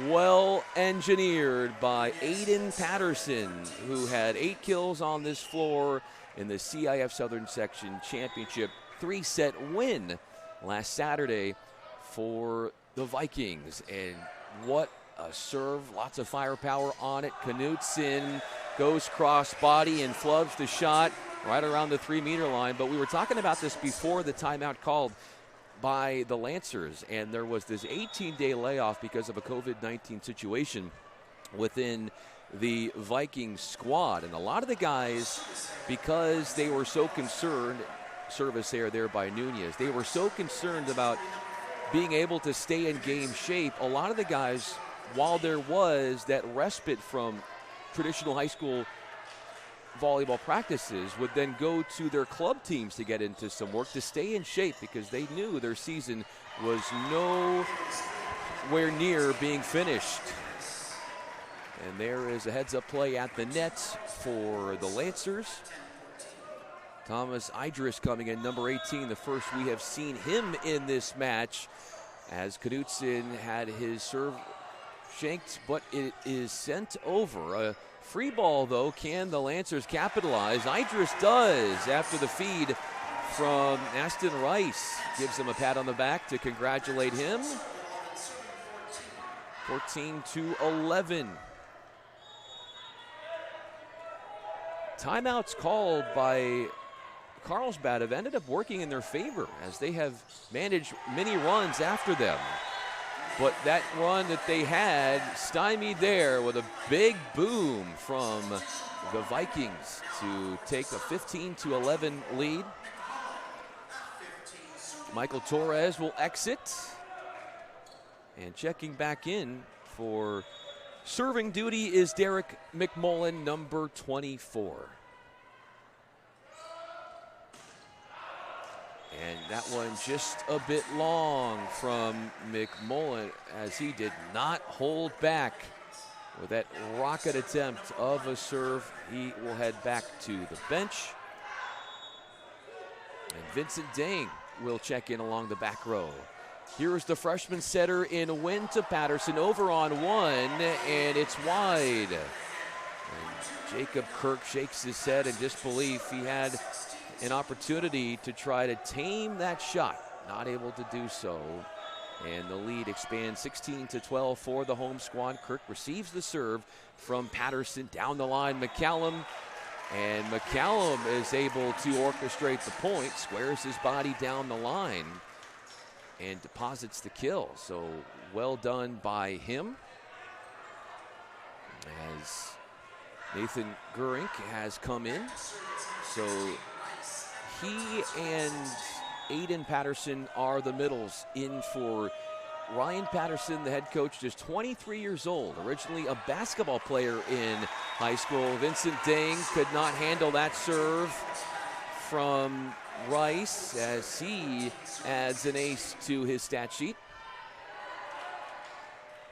Well engineered by Aiden Patterson, who had 8 kills on this floor in the CIF Southern Section Championship 3-set win last Saturday for the Vikings. And what a serve, lots of firepower on it. Knutson goes cross body and flubs the shot right around the 3-meter line. But we were talking about this before the timeout called by the Lancers, and there was this 18-day layoff because of a COVID-19 situation within the Vikings squad. And a lot of the guys, because they were so concerned, service error there by Nunez, they were so concerned about being able to stay in game shape. A lot of the guys, while there was that respite from traditional high school volleyball practices, would then go to their club teams to get into some work to stay in shape, because they knew their season was nowhere near being finished. And there is a heads-up play at the net for the Lancers. Thomas Idris coming in, number 18, the first we have seen him in this match, as Knutson had his serve shanked, but it is sent over. A free ball, though. Can the Lancers capitalize? Idris does after the feed from Aston Rice. Gives him a pat on the back to congratulate him. 14-11. Timeouts called by Carlsbad have ended up working in their favor, as they have managed many runs after them. But that run that they had stymied there with a big boom from the Vikings to take a 15-11 lead. Michael Torres will exit. And checking back in for serving duty is Derek McMullen, number 24. And that one just a bit long from McMullen, as he did not hold back with that rocket attempt of a serve. He will head back to the bench. And Vincent Dang will check in along the back row. Here's the freshman setter in Wynn to Patterson, over on one, and it's wide. And Jacob Kirk shakes his head in disbelief. He had an opportunity to try to tame that shot, not able to do so. And the lead expands 16-12 for the home squad. Kirk receives the serve from Patterson down the line. McCallum, and McCallum is able to orchestrate the point, squares his body down the line, and deposits the kill. So well done by him. As Nathan Gurink has come in. So he and Aiden Patterson are the middles in for Ryan Patterson, the head coach, just 23 years old. Originally a basketball player in high school. Vincent Dang could not handle that serve from Rice, as he adds an ace to his stat sheet.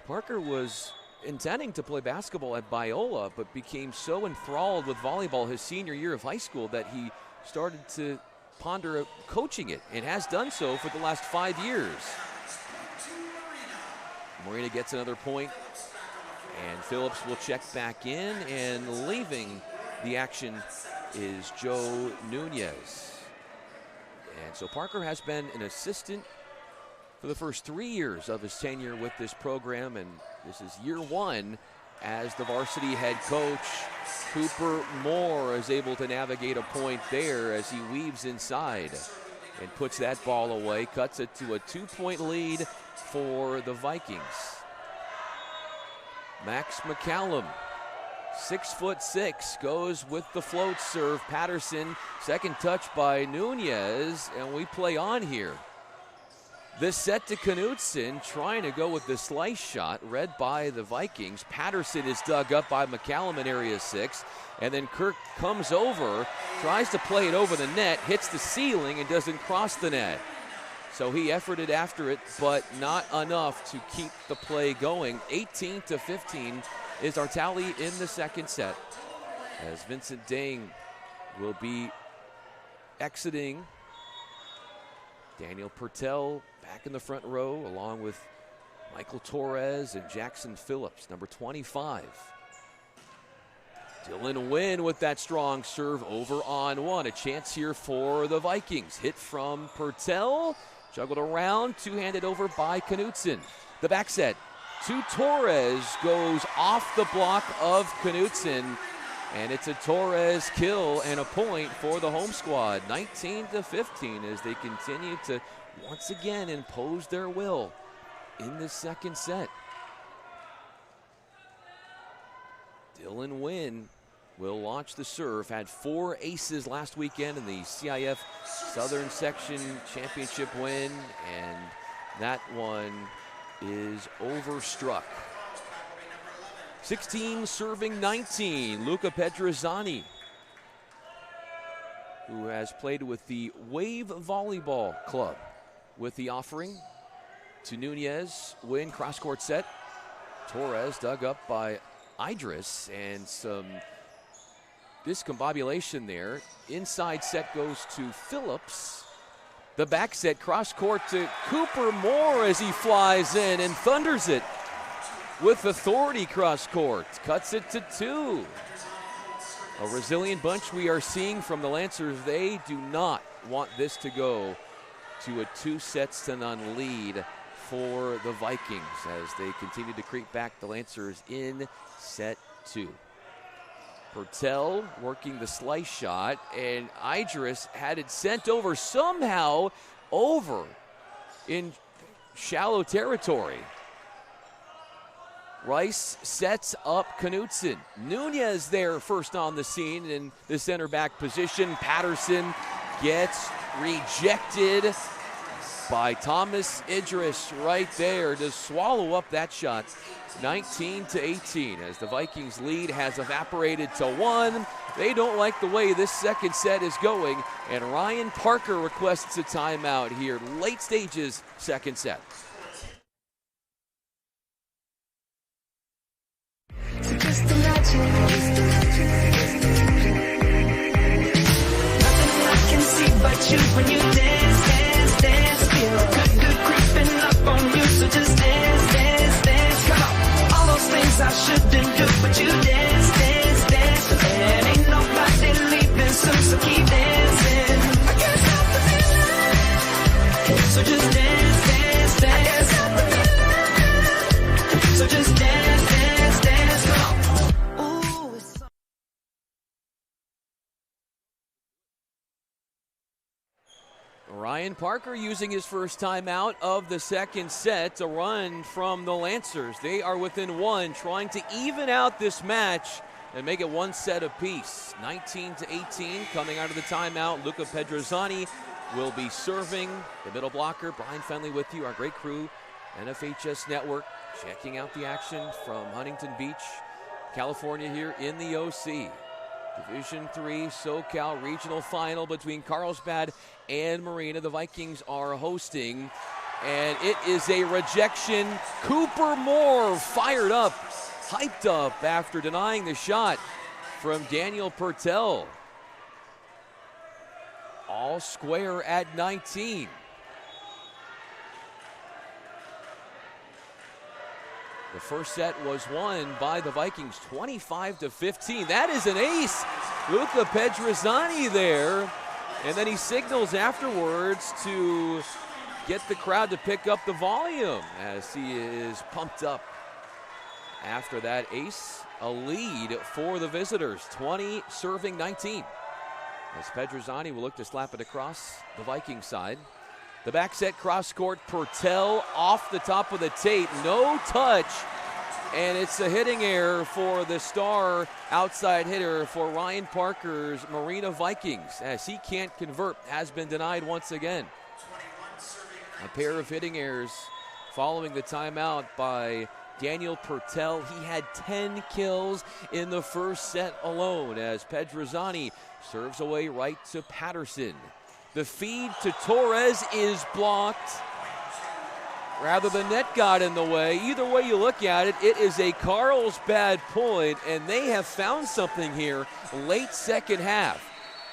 Parker was intending to play basketball at Biola, but became so enthralled with volleyball his senior year of high school that he started to ponder coaching it, and has done so for the last 5 years. Marina gets another point, and Phillips will check back in, and leaving the action is Joe Nunez. And so Parker has been an assistant for the first 3 years of his tenure with this program, and this is year one as the varsity head coach. Cooper Moore is able to navigate a point there as he weaves inside and puts that ball away, cuts it to a 2-point lead for the Vikings. Max McCallum, 6'6", goes with the float serve. Patterson, second touch by Nunez, and we play on here. This set to Knutson, trying to go with the slice shot, read by the Vikings. Patterson is dug up by McCallum in area 6. And then Kirk comes over, tries to play it over the net, hits the ceiling, and doesn't cross the net. So he efforted after it, but not enough to keep the play going. 18-15 is our tally in the second set, as Vincent Dang will be exiting. Daniel Purtell back in the front row, along with Michael Torres and Jackson Phillips, number 25. Dylan Wynn with that strong serve over on one. A chance here for the Vikings. Hit from Purtell, juggled around, two-handed over by Knutson. The back set to Torres goes off the block of Knutson, and it's a Torres kill and a point for the home squad. 19-15 as they continue to once again impose their will in the second set. Dylan Wynn will launch the serve. Had 4 aces last weekend in the CIF Southern Section Championship win, and that one is overstruck. 16 serving 19, Luca Pedrizzani, who has played with the Wave Volleyball Club, with the offering to Nunez. Win cross-court set. Torres dug up by Idris, and some discombobulation there. Inside set goes to Phillips. The back set cross-court to Cooper Moore as he flies in and thunders it with authority cross-court. Cuts it to 2. A resilient bunch we are seeing from the Lancers. They do not want this to go to a 2-0 lead for the Vikings as they continue to creep back the Lancers in set 2. Purtell working the slice shot, and Idris had it sent over somehow over in shallow territory. Rice sets up Knutson. Nunez there first on the scene in the center back position. Patterson gets rejected by Thomas Idris right there to swallow up that shot. 19-18 as the Vikings lead has evaporated to 1. They don't like the way this second set is going, and Ryan Parker requests a timeout here. Late stages, second set. So just imagine, nothing I can see but you when you dance, dance, dance. Feel good creeping up on you, so just dance, dance, dance. Come on, all those things I shouldn't do, but you dance, dance, dance. And ain't nobody leaving soon, so keep dancing. I can't stop the feeling, so just dance, dance, dance. I can't stop the feeling, so just dance, dance, dance. Come on. Ooh, it's so Ryan Parker using his first timeout of the second set to run from the Lancers. They are within 1, trying to even out this match and make it 1 set apiece. 19-18 coming out of the timeout. Luca Pedrizzani will be serving. The middle blocker, Brian Fenley with you, our great crew, NFHS Network, checking out the action from Huntington Beach, California here in the OC. Division III SoCal Regional Final between Carlsbad and Marina. The Vikings are hosting, and it is a rejection. Cooper Moore fired up, hyped up after denying the shot from Daniel Purtell. All square at 19. The first set was won by the Vikings 25-15. That is an ace. Luca Pedrizzani there. And then he signals afterwards to get the crowd to pick up the volume as he is pumped up after that ace. A lead for the visitors, 20 serving 19. As Pedrizzani will look to slap it across the Viking side. The back set cross-court, Purtell off the top of the tape, no touch, and it's a hitting error for the star outside hitter for Ryan Parker's Marina Vikings, as he can't convert, has been denied once again. A pair of hitting errors following the timeout by Daniel Pertel. He had 10 kills in the first set alone as Pedrizzani serves away right to Patterson. The feed to Torres is blocked. Rather, the net got in the way. Either way you look at it, it is a Carlsbad point, and they have found something here late second half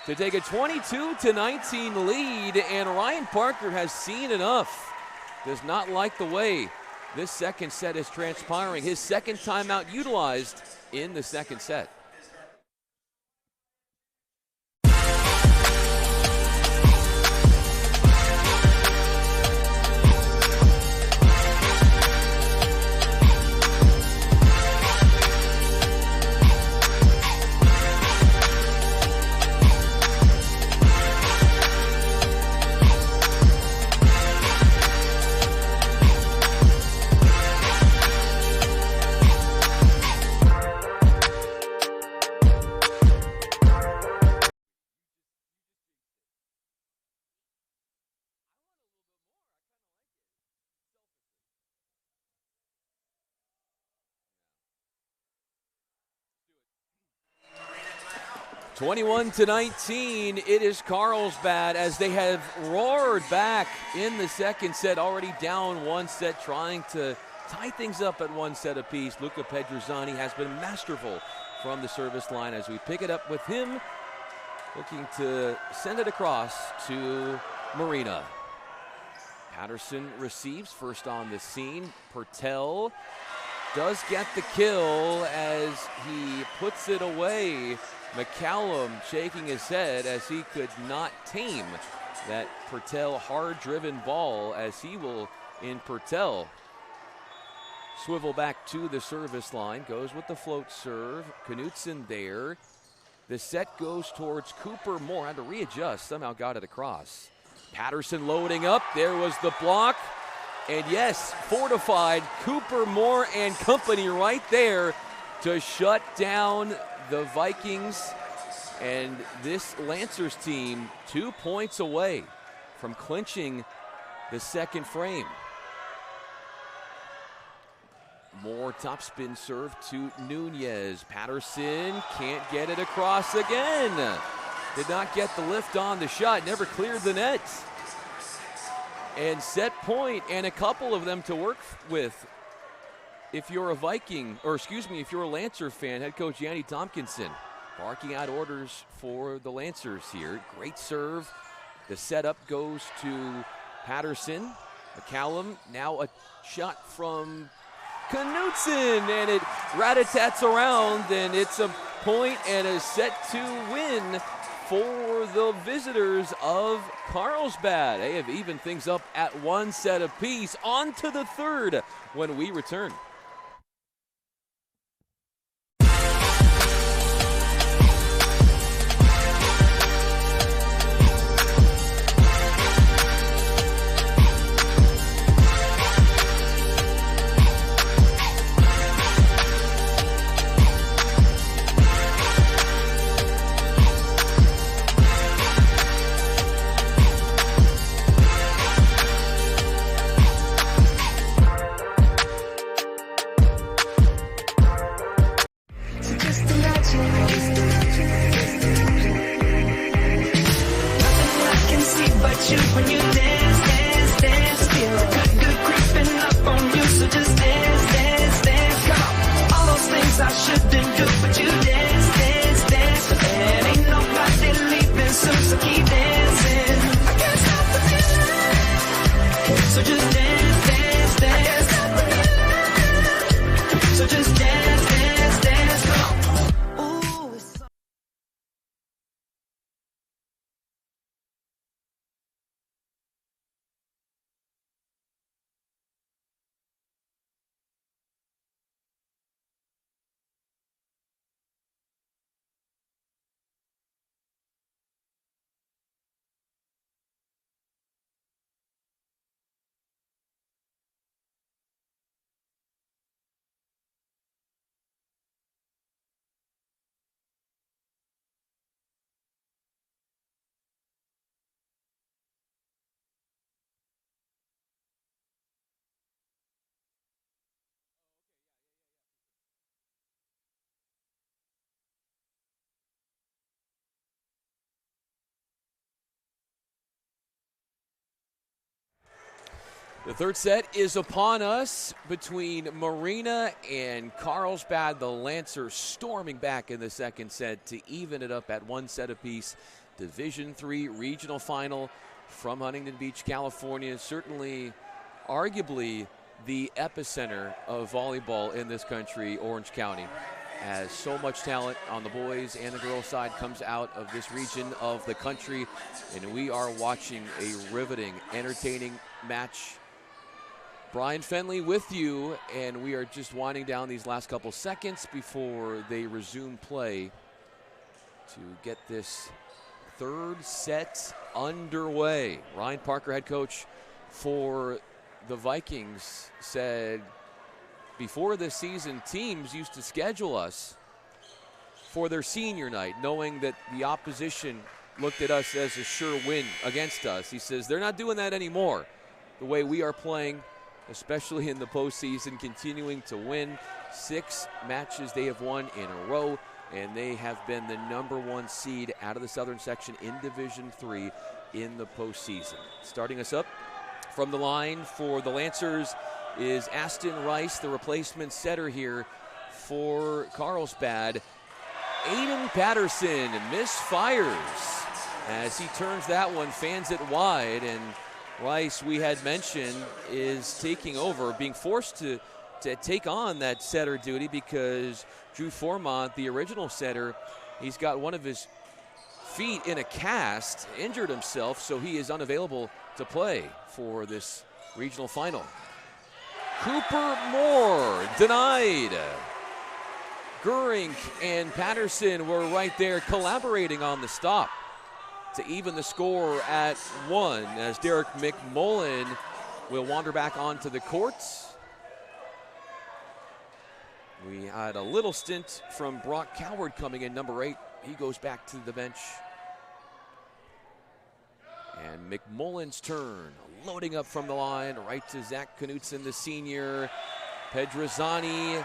to take a 22-19 lead, and Ryan Parker has seen enough. Does not like the way this second set is transpiring. His second timeout utilized in the second set. (21-19), it is Carlsbad as they have roared back in the second set, already down one set, trying to tie things up at one set apiece. Luca Pedrizzani has been masterful from the service line as we pick it up with him, looking to send it across to Marina. Patterson receives first on the scene. Pertel does get the kill as he puts it away. McCallum shaking his head as he could not tame that Pertel hard-driven ball, as he will, in Pertel, swivel back to the service line. Goes with the float serve. Knutson there. The set goes towards Cooper Moore. Had to readjust. Somehow got it across. Patterson loading up. There was the block. And yes, fortified Cooper Moore and company right there to shut down the Vikings. And this Lancers team 2 points away from clinching the second frame. More topspin serve to Nunez. Patterson can't get it across again. Did not get the lift on the shot, never cleared the net. And set point, and a couple of them to work with. If you're a Viking, or excuse me, if you're a Lancer fan, head coach Yanni Tompkinson barking out orders for the Lancers here. Great serve. The setup goes to Patterson. McCallum, now a shot from Knutson, and it rat-a-tats around, and it's a point and a set to win for the visitors of Carlsbad. They have evened things up at one set apiece. On to the third when we return. The third set is upon us between Marina and Carlsbad. The Lancers storming back in the second set to even it up at 1 set apiece. Division III regional final from Huntington Beach, California. Certainly, arguably, the epicenter of volleyball in this country, Orange County. As so much talent on the boys and the girls side comes out of this region of the country. And we are watching a riveting, entertaining match. Brian Fenley with you, and we are just winding down these last couple seconds before they resume play to get this third set underway. Ryan Parker, head coach for the Vikings, said before this season, teams used to schedule us for their senior night, knowing that the opposition looked at us as a sure win against us. He says they're not doing that anymore. The way we are playing, especially in the postseason, continuing to win. 6 matches they have won in a row, and they have been the #1 seed out of the Southern Section in Division III in the postseason. Starting us up from the line for the Lancers is Aston Rice, the replacement setter here for Carlsbad. Aiden Patterson misfires as he turns that one, fans it wide, and Rice, we had mentioned, is taking over, being forced to take on that setter duty because Drew Formont, the original setter, he's got one of his feet in a cast, injured himself, so he is unavailable to play for this regional final. Cooper Moore denied. Gurink and Patterson were right there collaborating on the stop to even the score at 1 as Derek McMullen will wander back onto the courts. We had a little stint from Brock Coward coming in, number 8. He goes back to the bench. And McMullen's turn, loading up from the line, right to Zach Knutson, the senior. Pedrizzani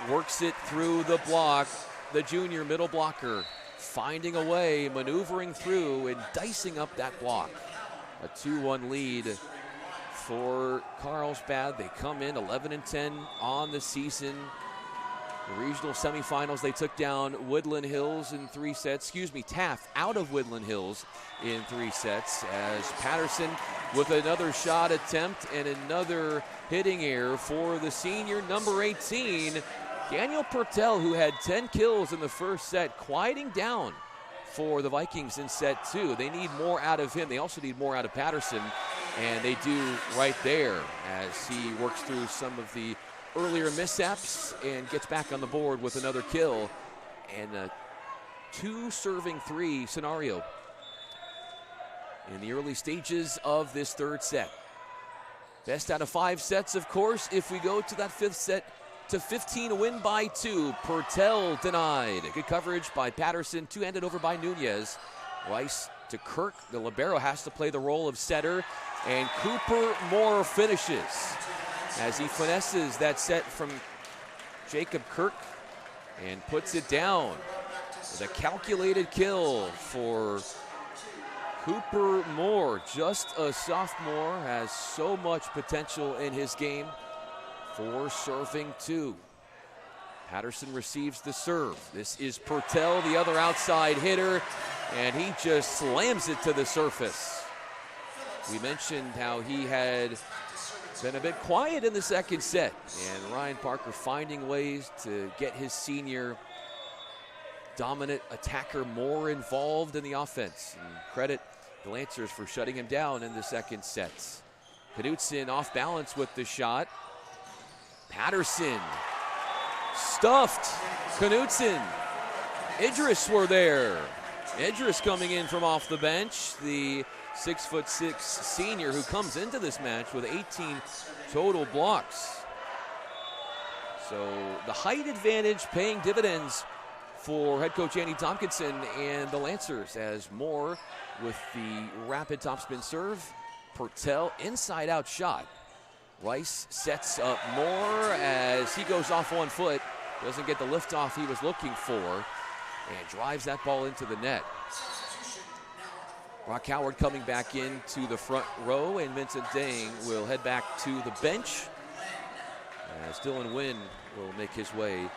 works it through the block. The junior middle blocker finding a way, maneuvering through and dicing up that block. A 2-1 lead for Carlsbad. They come in 11-10 on the season. The regional semifinals, they took down Woodland Hills in 3 sets. Taft out of Woodland Hills in 3 sets as Patterson with another shot attempt and another hitting error for the senior, number 18. Daniel Pertel, who had 10 kills in the first set, quieting down for the Vikings in set 2. They need more out of him. They also need more out of Patterson, and they do right there as he works through some of the earlier mishaps and gets back on the board with another kill and a 2-serving-3 scenario in the early stages of this third set. Best out of 5 sets, of course, if we go to that 5th set to 15, a win by 2. Pertel denied. Good coverage by Patterson, 2-handed over by Nunez. Rice to Kirk. The libero has to play the role of setter, and Cooper Moore finishes as he finesses that set from Jacob Kirk and puts it down with a calculated kill for Cooper Moore. Just a sophomore, has so much potential in his game. 4 serving 2. Patterson receives the serve. This is Pertel, the other outside hitter, and he just slams it to the surface. We mentioned how he had been a bit quiet in the second set, and Ryan Parker finding ways to get his senior dominant attacker more involved in the offense. And credit the Lancers for shutting him down in the second sets. Knutson off balance with the shot. Patterson stuffed Knutson. Idris were there. Idris coming in from off the bench, the 6'6" senior who comes into this match with 18 total blocks. So the height advantage paying dividends for head coach Andy Tompkinson and the Lancers as Moore with the rapid topspin serve. Pertel inside out shot. Rice sets up Moore as he goes off 1 foot. Doesn't get the liftoff he was looking for and drives that ball into the net. Brock Howard coming back into the front row, and Vincent Dang will head back to the bench as Dylan Wynn will make his way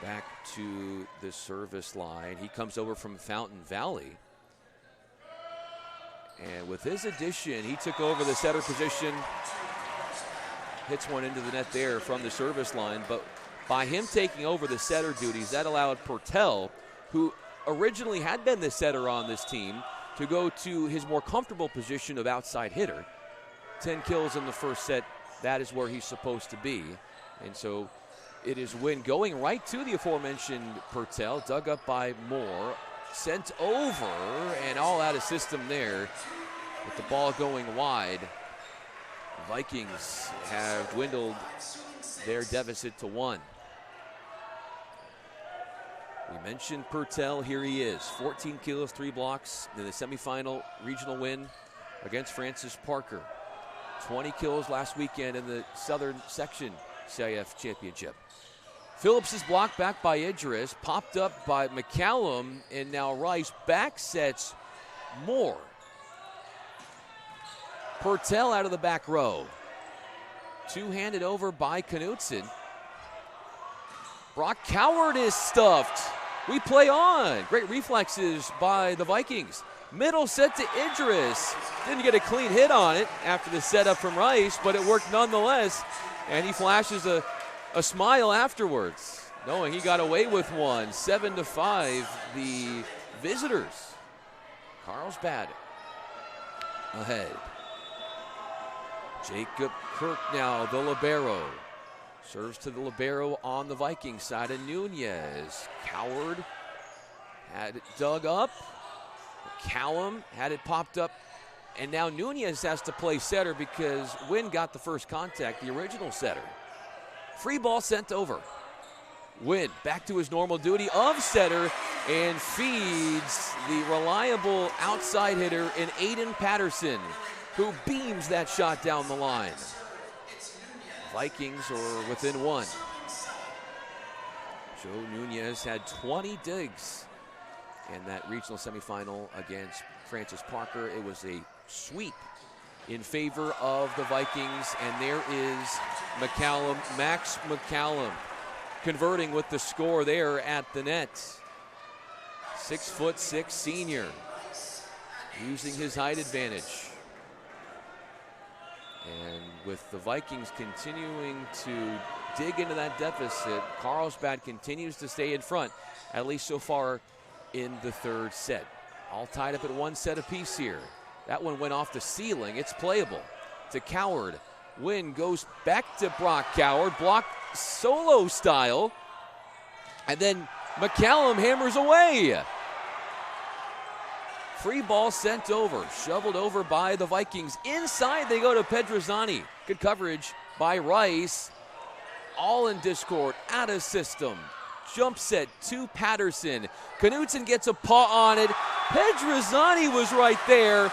back to the service line. He comes over from Fountain Valley. And with his addition, he took over the setter position, hits one into the net there from the service line. But by him taking over the setter duties, that allowed Purtell, who originally had been the setter on this team, to go to his more comfortable position of outside hitter. 10 kills in the first set, that is where he's supposed to be. And so it is Wynn going right to the aforementioned Purtell, dug up by Moore, sent over, and all out of system there with the ball going wide. The Vikings have dwindled their deficit to 1. We mentioned Purtell, here he is. 14 kills, 3 blocks in the semifinal regional win against Francis Parker. 20 kills last weekend in the Southern Section CIF Championship. Phillips is blocked back by Idris, popped up by McCallum, and now Rice back sets Moore. Purtell out of the back row. Two-handed over by Knutson. Brock Howard is stuffed. We play on. Great reflexes by the Vikings. Middle set to Idris. Didn't get a clean hit on it after the setup from Rice, but it worked nonetheless. And he flashes a smile afterwards, knowing he got away with one. 7-5, the visitors. Carlsbad ahead. Jacob Kirk now, the libero. Serves to the libero on the Vikings side of Nunez. Coward had it dug up. McCallum had it popped up. And now Nunez has to play setter because Wynn got the first contact, the original setter. Free ball sent over. Wynn back to his normal duty of setter and feeds the reliable outside hitter in Aiden Patterson, who beams that shot down the line. Vikings are within 1. Joe Nunez had 20 digs in that regional semifinal against Francis Parker. It was a sweep in favor of the Vikings, and there is McCallum, Max McCallum, converting with the score there at the net. 6'6" senior, using his height advantage. And with the Vikings continuing to dig into that deficit, Carlsbad continues to stay in front, at least so far in the third set. All tied up at 1 set apiece here. That one went off the ceiling. It's playable to Coward. Wynn goes back to Brock Coward, blocked solo style. And then McCallum hammers away. Free ball sent over, shoveled over by the Vikings. Inside they go to Pedrozzani. Good coverage by Rice. All in discord, out of system. Jump set to Patterson. Knutson gets a paw on it. Pedrozzani was right there,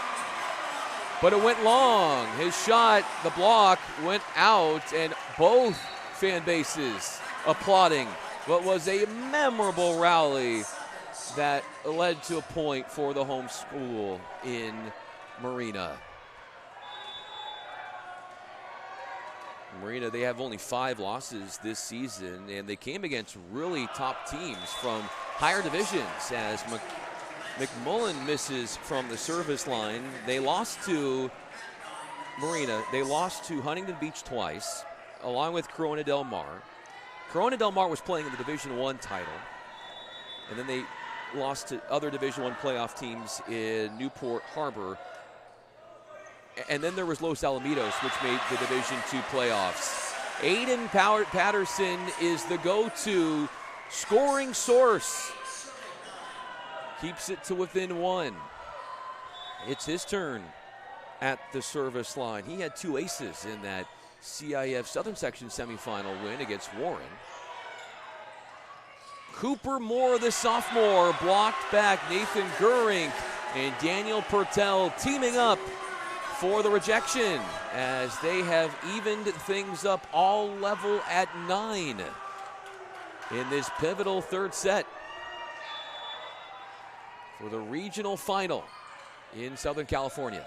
but it went long. His shot, the block, went out, and both fan bases applauding what was a memorable rally that led to a point for the home school in Marina. Marina, they have only 5 losses this season, and they came against really top teams from higher divisions as McMullen misses from the service line. They lost to Marina. They lost to Huntington Beach twice, along with Corona Del Mar. Corona Del Mar was playing in the Division I title, and then they lost to other Division I playoff teams in Newport Harbor. And then there was Los Alamitos, which made the Division II playoffs. Aiden Patterson is the go-to scoring source. Keeps it to within 1. It's his turn at the service line. He had 2 aces in that CIF Southern Section semifinal win against Warren. Cooper Moore, the sophomore, blocked back. Nathan Gurink and Daniel Purtell teaming up for the rejection as they have evened things up all level at 9 in this pivotal third set for the regional final in Southern California.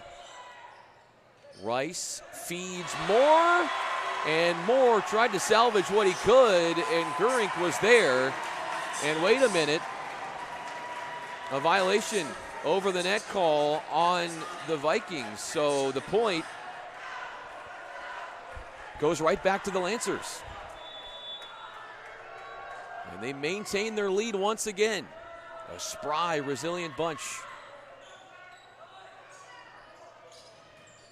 Rice feeds Moore, and Moore tried to salvage what he could, and Gurink was there. And wait a minute, a violation over the net call on the Vikings. So the point goes right back to the Lancers. And they maintain their lead once again. A spry, resilient bunch.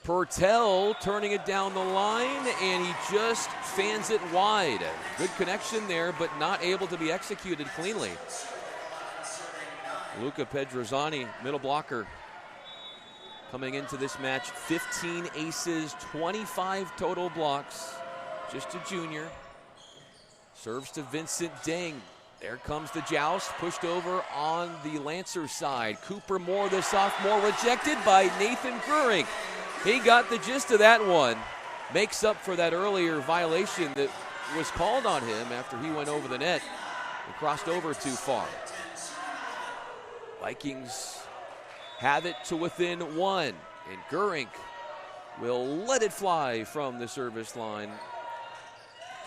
Purtell turning it down the line, and he just fans it wide. Good connection there, but not able to be executed cleanly. Luca Pedrozzani, middle blocker, coming into this match, 15 aces, 25 total blocks. Just a junior. Serves to Vincent Deng. There comes the joust, pushed over on the Lancer side. Cooper Moore, the sophomore, rejected by Nathan Gurink. He got the gist of that one. Makes up for that earlier violation that was called on him after he went over the net and crossed over too far. Vikings have it to within one, and Gurink will let it fly from the service line.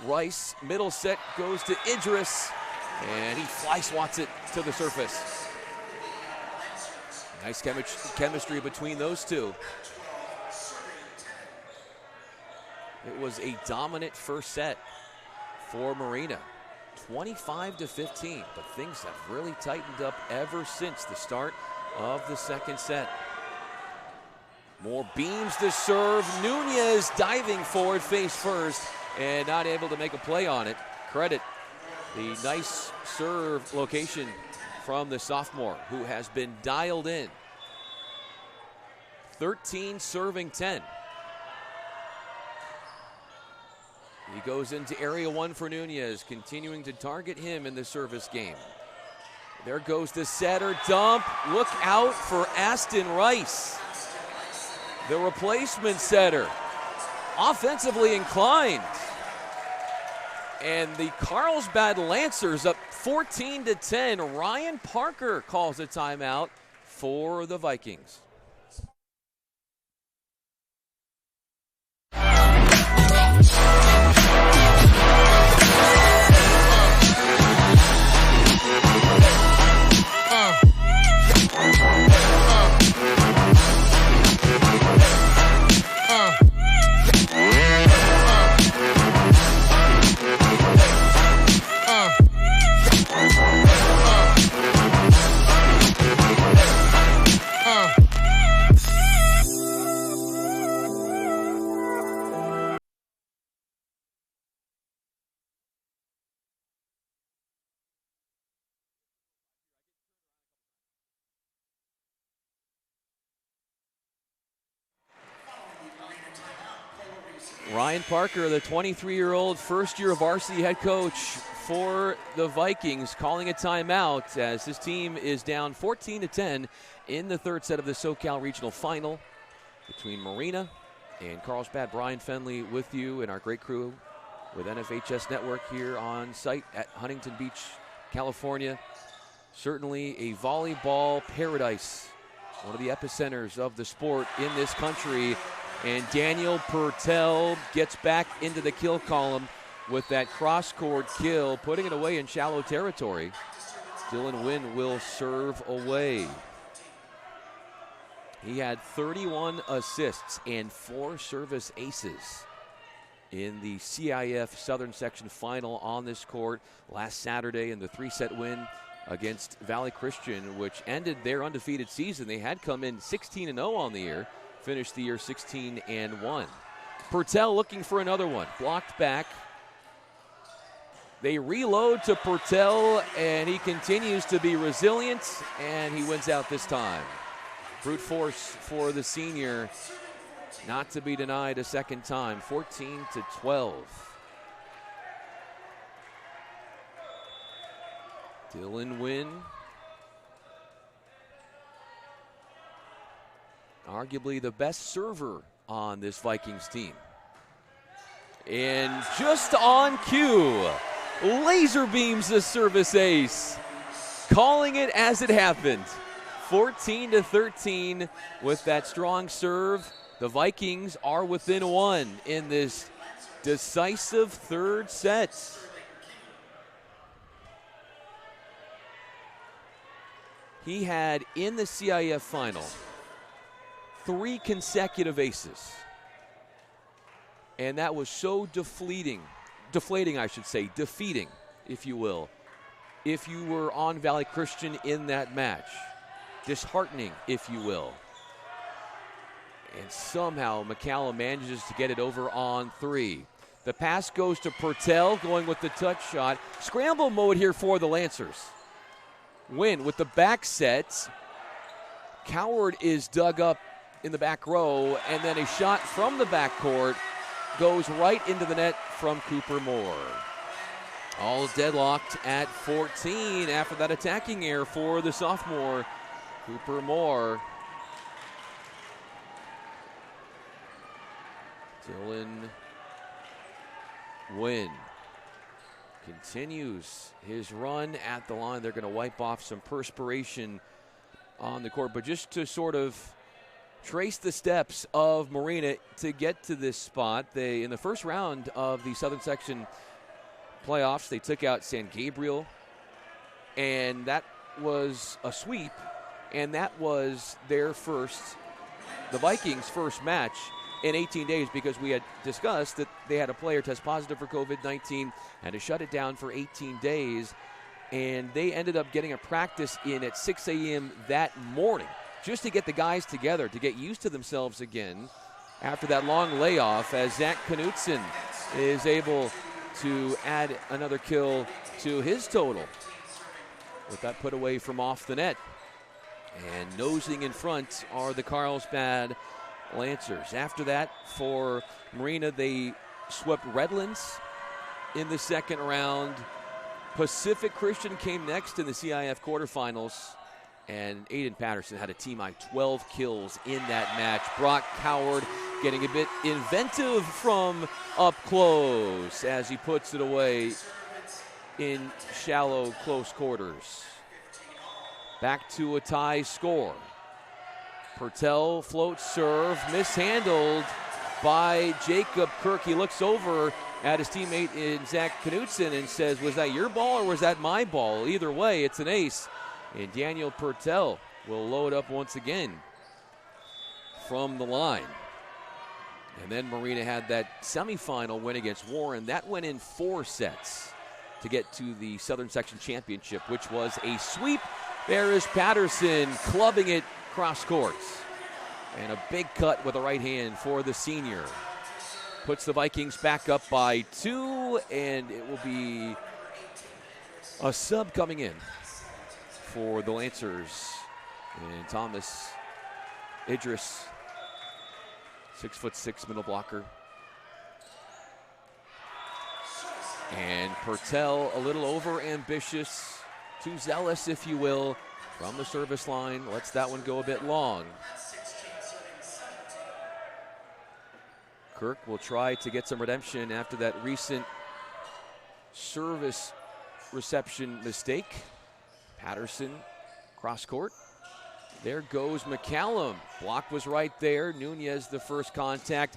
Rice, middle set, goes to Idris, and he fly swats it to the surface. Nice chemistry between those two. It was a dominant first set for Marina, 25-15, but things have really tightened up ever since the start of the second set. Moore beams the serve. Nunez diving forward face first and not able to make a play on it. Credit the nice serve location from the sophomore, who has been dialed in. 13 serving 10. He goes into area one for Nunez, continuing to target him in the service game. There goes the setter dump. Look out for Aston Rice, the replacement setter, offensively inclined. And the Carlsbad Lancers up 14-10. Ryan Parker calls a timeout for the Vikings. Ryan Parker, the 23-year-old first-year varsity head coach for the Vikings, calling a timeout as his team is down 14-10 in the third set of the SoCal Regional Final between Marina and Carlsbad. Brian Fenley with you and our great crew with NFHS Network here on site at Huntington Beach, California. Certainly a volleyball paradise, one of the epicenters of the sport in this country. And Daniel Purtell gets back into the kill column with that cross-court kill, putting it away in shallow territory. Dylan Wynn will serve away. He had 31 assists and 4 service aces in the CIF Southern Section Final on this court last Saturday in the 3-set win against Valley Christian, which ended their undefeated season. They had come in 16-0 on the year. Finished the year 16-1. Purtell looking for another one. Blocked back. They reload to Purtell, and he continues to be resilient, and he wins out this time. Brute force for the senior, not to be denied a second time. 14-12. Dylan Wynn, arguably the best server on this Vikings team. And just on cue, laser beams the service ace, calling it as it happened. 14-13 with that strong serve. The Vikings are within one in this decisive third set. He had in the CIF final 3 consecutive aces. And that was so defeating, if you will, if you were on Valley Christian in that match. Disheartening, if you will. And somehow McCallum manages to get it over on 3. The pass goes to Purtell, going with the touch shot. Scramble mode here for the Lancers. Win with the back set. Coward is dug up in the back row, and then a shot from the backcourt goes right into the net from Cooper Moore. All deadlocked at 14 after that attacking error for the sophomore, Cooper Moore. Dylan Wynn continues his run at the line. They're going to wipe off some perspiration on the court, but just to sort of trace the steps of Marina to get to this spot. They, in the first round of the Southern Section playoffs, they took out San Gabriel, and that was a sweep, and that was the Vikings' first match in 18 days, because we had discussed that they had a player test positive for COVID-19 and to shut it down for 18 days, and they ended up getting a practice in at 6 a.m. that morning just to get the guys together, to get used to themselves again after that long layoff, as Zach Knutson is able to add another kill to his total with that put away from off the net. And nosing in front are the Carlsbad Lancers. After that, for Marina, they swept Redlands in the second round. Pacific Christian came next in the CIF quarterfinals, and Aiden Patterson had a team-high 12 kills in that match. Brock Coward getting a bit inventive from up close as he puts it away in shallow, close quarters. Back to a tie score. Purtell floats serve, mishandled by Jacob Kirk. He looks over at his teammate in Zach Knutson and says, was that your ball or was that my ball? Either way, it's an ace. And Daniel Purtell will load up once again from the line. And then Marina had that semifinal win against Warren. That went in 4 sets to get to the Southern Section Championship, which was a sweep. There is Patterson clubbing it cross courts. And a big cut with a right hand for the senior. Puts the Vikings back up by 2, and it will be a sub coming in for the Lancers. And Thomas Idris, 6'6" middle blocker. And Purtell a little over ambitious, too zealous, if you will, from the service line. Lets that one go a bit long. Kirk will try to get some redemption after that recent service reception mistake. Patterson, cross court. There goes McCallum. Block was right there. Nunez, the first contact.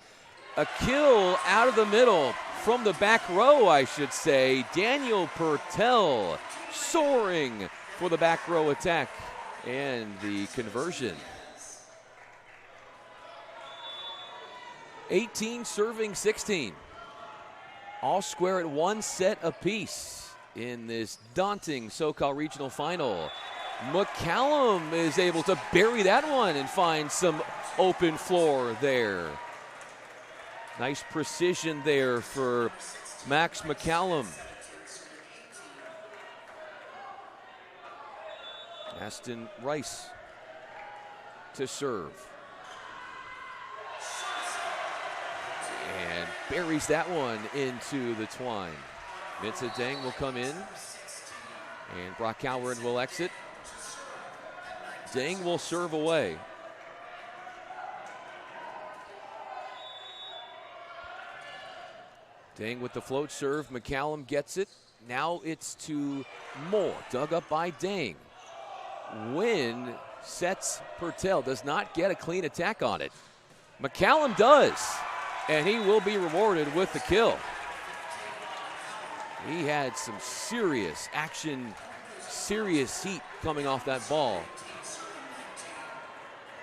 A kill out of the middle, from the back row, I should say. Daniel Purtell soaring for the back row attack and the conversion. 18 serving 16. All square at 1 set apiece in this daunting SoCal Regional Final. McCallum is able to bury that one and find some open floor there. Nice precision there for Max McCallum. Aston Rice to serve. And buries that one into the twine. Vincent Dang will come in, and Brock Coward will exit. Dang will serve away. Dang with the float serve. McCallum gets it. Now it's to Moore. Dug up by Dang. Wynn sets Purtell, does not get a clean attack on it. McCallum does, and he will be rewarded with the kill. He had some serious action, serious heat coming off that ball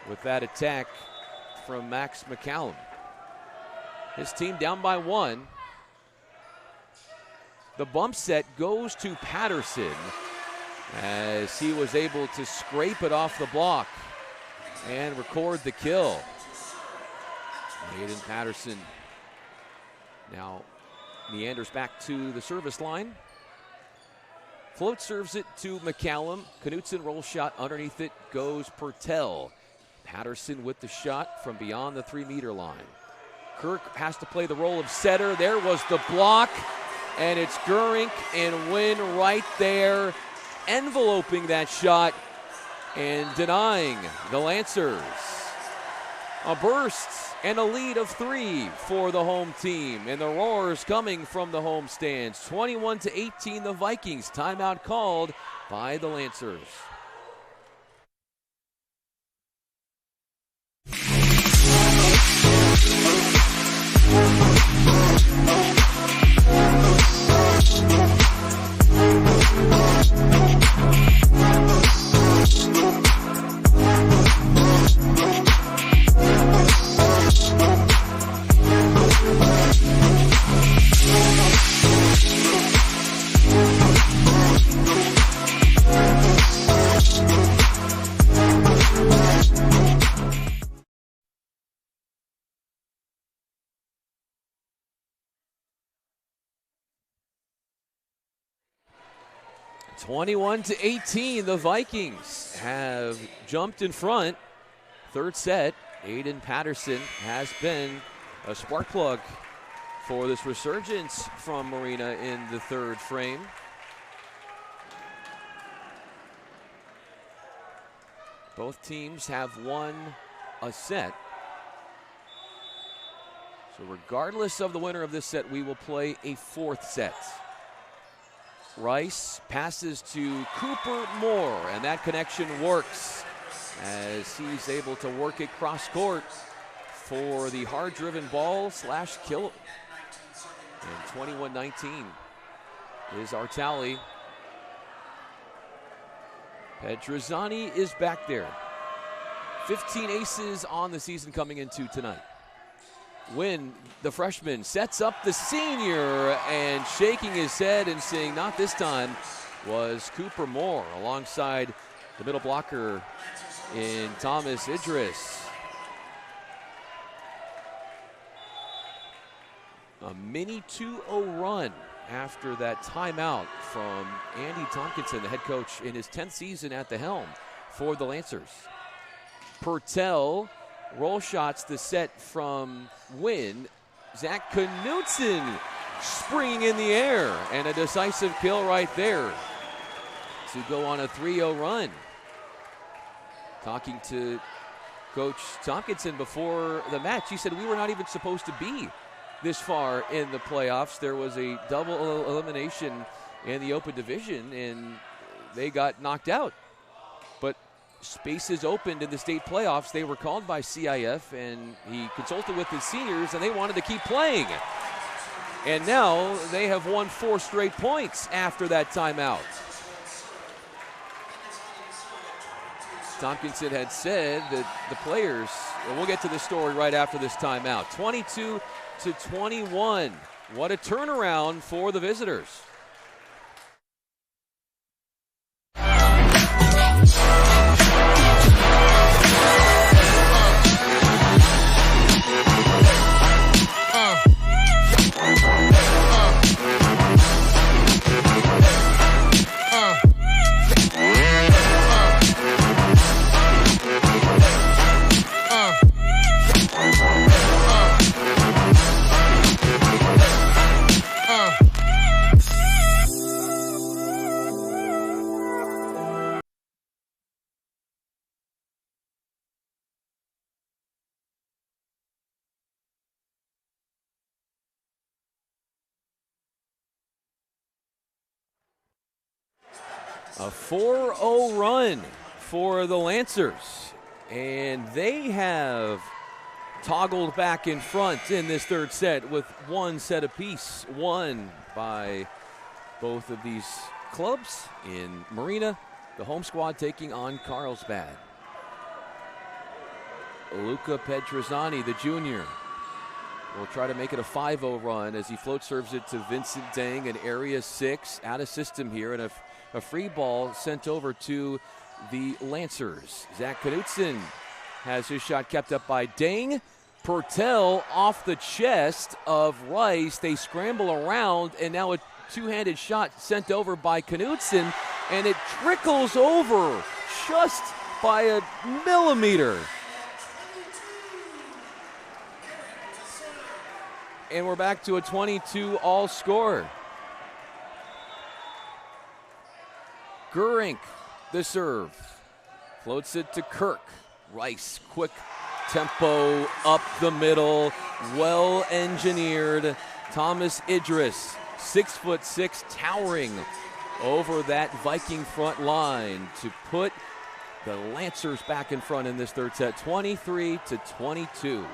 with that attack from Max McCallum. His team down by 1. The bump set goes to Patterson as he was able to scrape it off the block and record the kill. Hayden Patterson now meanders back to the service line. Float serves it to McCallum. Knutson roll shot underneath it goes Purtell. Patterson with the shot from beyond the 3-meter line. Kirk has to play the role of setter. There was the block, and it's Gurink and Wynn right there, enveloping that shot and denying the Lancers a burst and a lead of 3 for the home team. And the roars coming from the home stands. 21-18 the Vikings. Timeout called by the Lancers. (21-18) the Vikings have jumped in front. Third set, Aiden Patterson has been a spark plug for this resurgence from Marina in the third frame. Both teams have won a set. So regardless of the winner of this set, we will play a fourth set. Rice passes to Cooper Moore, and that connection works as he's able to work it cross court for the hard-driven ball / kill. And 21-19 is our tally. Pedrizzani is back there. 15 aces on the season coming into tonight. Wynn, the freshman, sets up the senior, and shaking his head and saying, not this time, was Cooper Moore alongside the middle blocker in Thomas Idris. A mini 2-0 run after that timeout from Andy Tompkinson, the head coach in his 10th season at the helm for the Lancers. Purtell roll shots the set from Wynn. Zach Knutson springing in the air, and a decisive kill right there to go on a 3-0 run. Talking to Coach Tompkinson before the match, he said we were not even supposed to be this far in the playoffs. There was a double elimination in the open division, and they got knocked out. But spaces opened in the state playoffs. They were called by CIF, and he consulted with his seniors, and they wanted to keep playing. And now they have won 4 straight points after that timeout. Tompkinson had said that the players, and we'll get to the story right after this timeout, 22-21. What a turnaround for the visitors. A 4-0 run for the Lancers. And they have toggled back in front in this third set with one set apiece, won by both of these clubs in Marina. The home squad taking on Carlsbad. Luca Petrosani, the junior, will try to make it a 5-0 run as he float serves it to Vincent Dang in area 6, out of system here, and a free ball sent over to the Lancers. Zach Knudsen has his shot kept up by Dang. Pertel off the chest of Rice. They scramble around, and now a two-handed shot sent over by Knudsen, and it trickles over just by a millimeter. And we're back to a 22-all score. Gurink, the serve. Floats it to Kirk. Rice, quick tempo up the middle. Well engineered. Thomas Idris, 6'6", towering over that Viking front line to put the Lancers back in front in this third set, 23-22.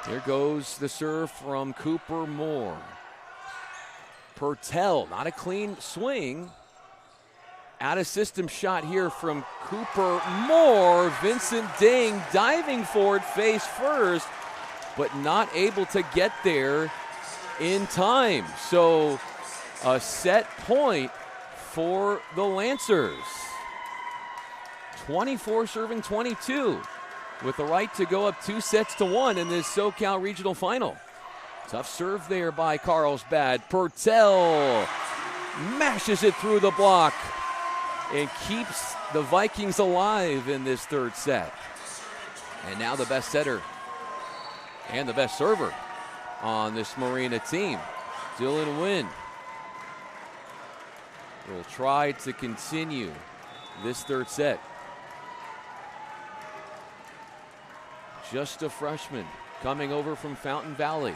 Here goes the serve from Cooper Moore. Pertel, not a clean swing. Out of system shot here from Cooper Moore. Vincent Dang diving forward face first, but not able to get there in time. So a set point for the Lancers. 24 serving 22. With the right to go up 2-1 in this SoCal Regional Final. Tough serve there by Carlsbad. Pertel mashes it through the block and keeps the Vikings alive in this third set. And now the best setter and the best server on this Marina team, Dylan Wynn, will try to continue this third set. Just a freshman coming over from Fountain Valley.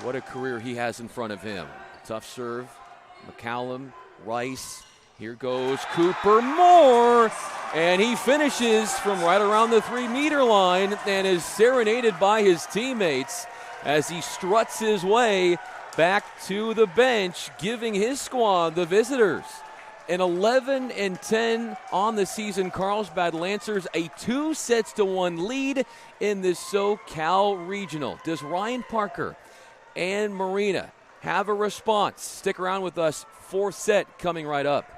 What a career he has in front of him. Tough serve. McCallum, Rice. Here goes Cooper Moore. And he finishes from right around the 3-meter line and is serenaded by his teammates as he struts his way back to the bench, giving his squad, the visitors, an 11-10 on the season. Carlsbad Lancers a 2-1 lead in this SoCal Regional. Does Ryan Parker and Marina have a response? Stick around with us. Fourth set coming right up.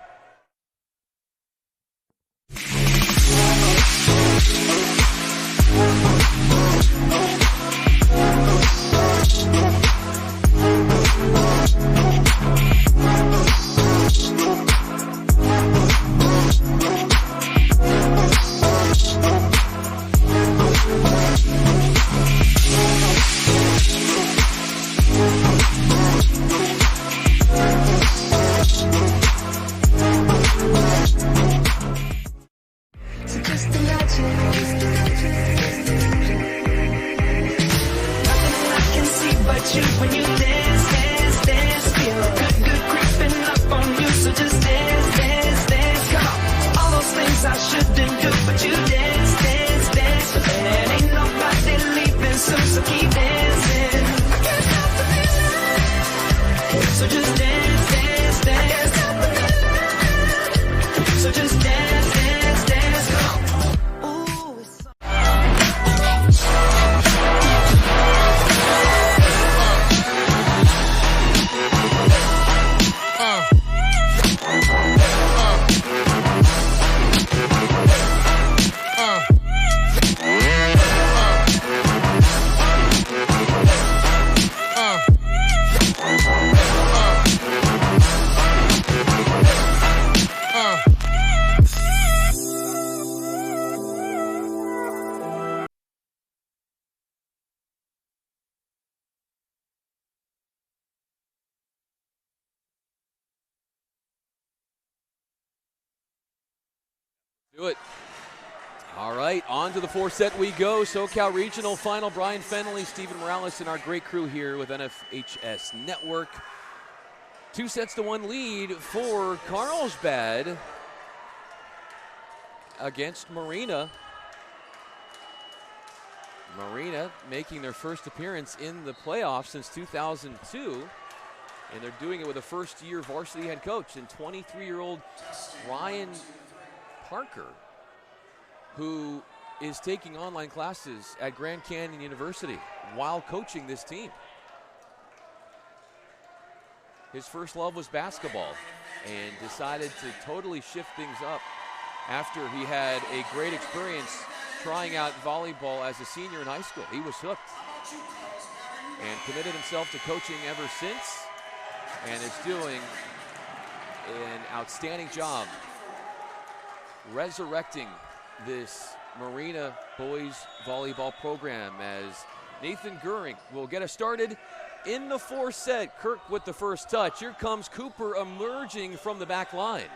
Do it. All right, on to the fourth set we go. SoCal Regional Final. Brian Fennelly, Stephen Morales, and our great crew here with NFHS Network. 2-1 lead for Carlsbad against Marina. Marina making their first appearance in the playoffs since 2002, and they're doing it with a first-year varsity head coach and 23-year-old Ryan Parker, who is taking online classes at Grand Canyon University while coaching this team. His first love was basketball and decided to totally shift things up after he had a great experience trying out volleyball as a senior in high school. He was hooked and committed himself to coaching ever since, and is doing an outstanding job resurrecting this Marina boys volleyball program, as Nathan Goering will get us started in the fourth set. Kirk with the first touch. Here comes Cooper emerging from the back line.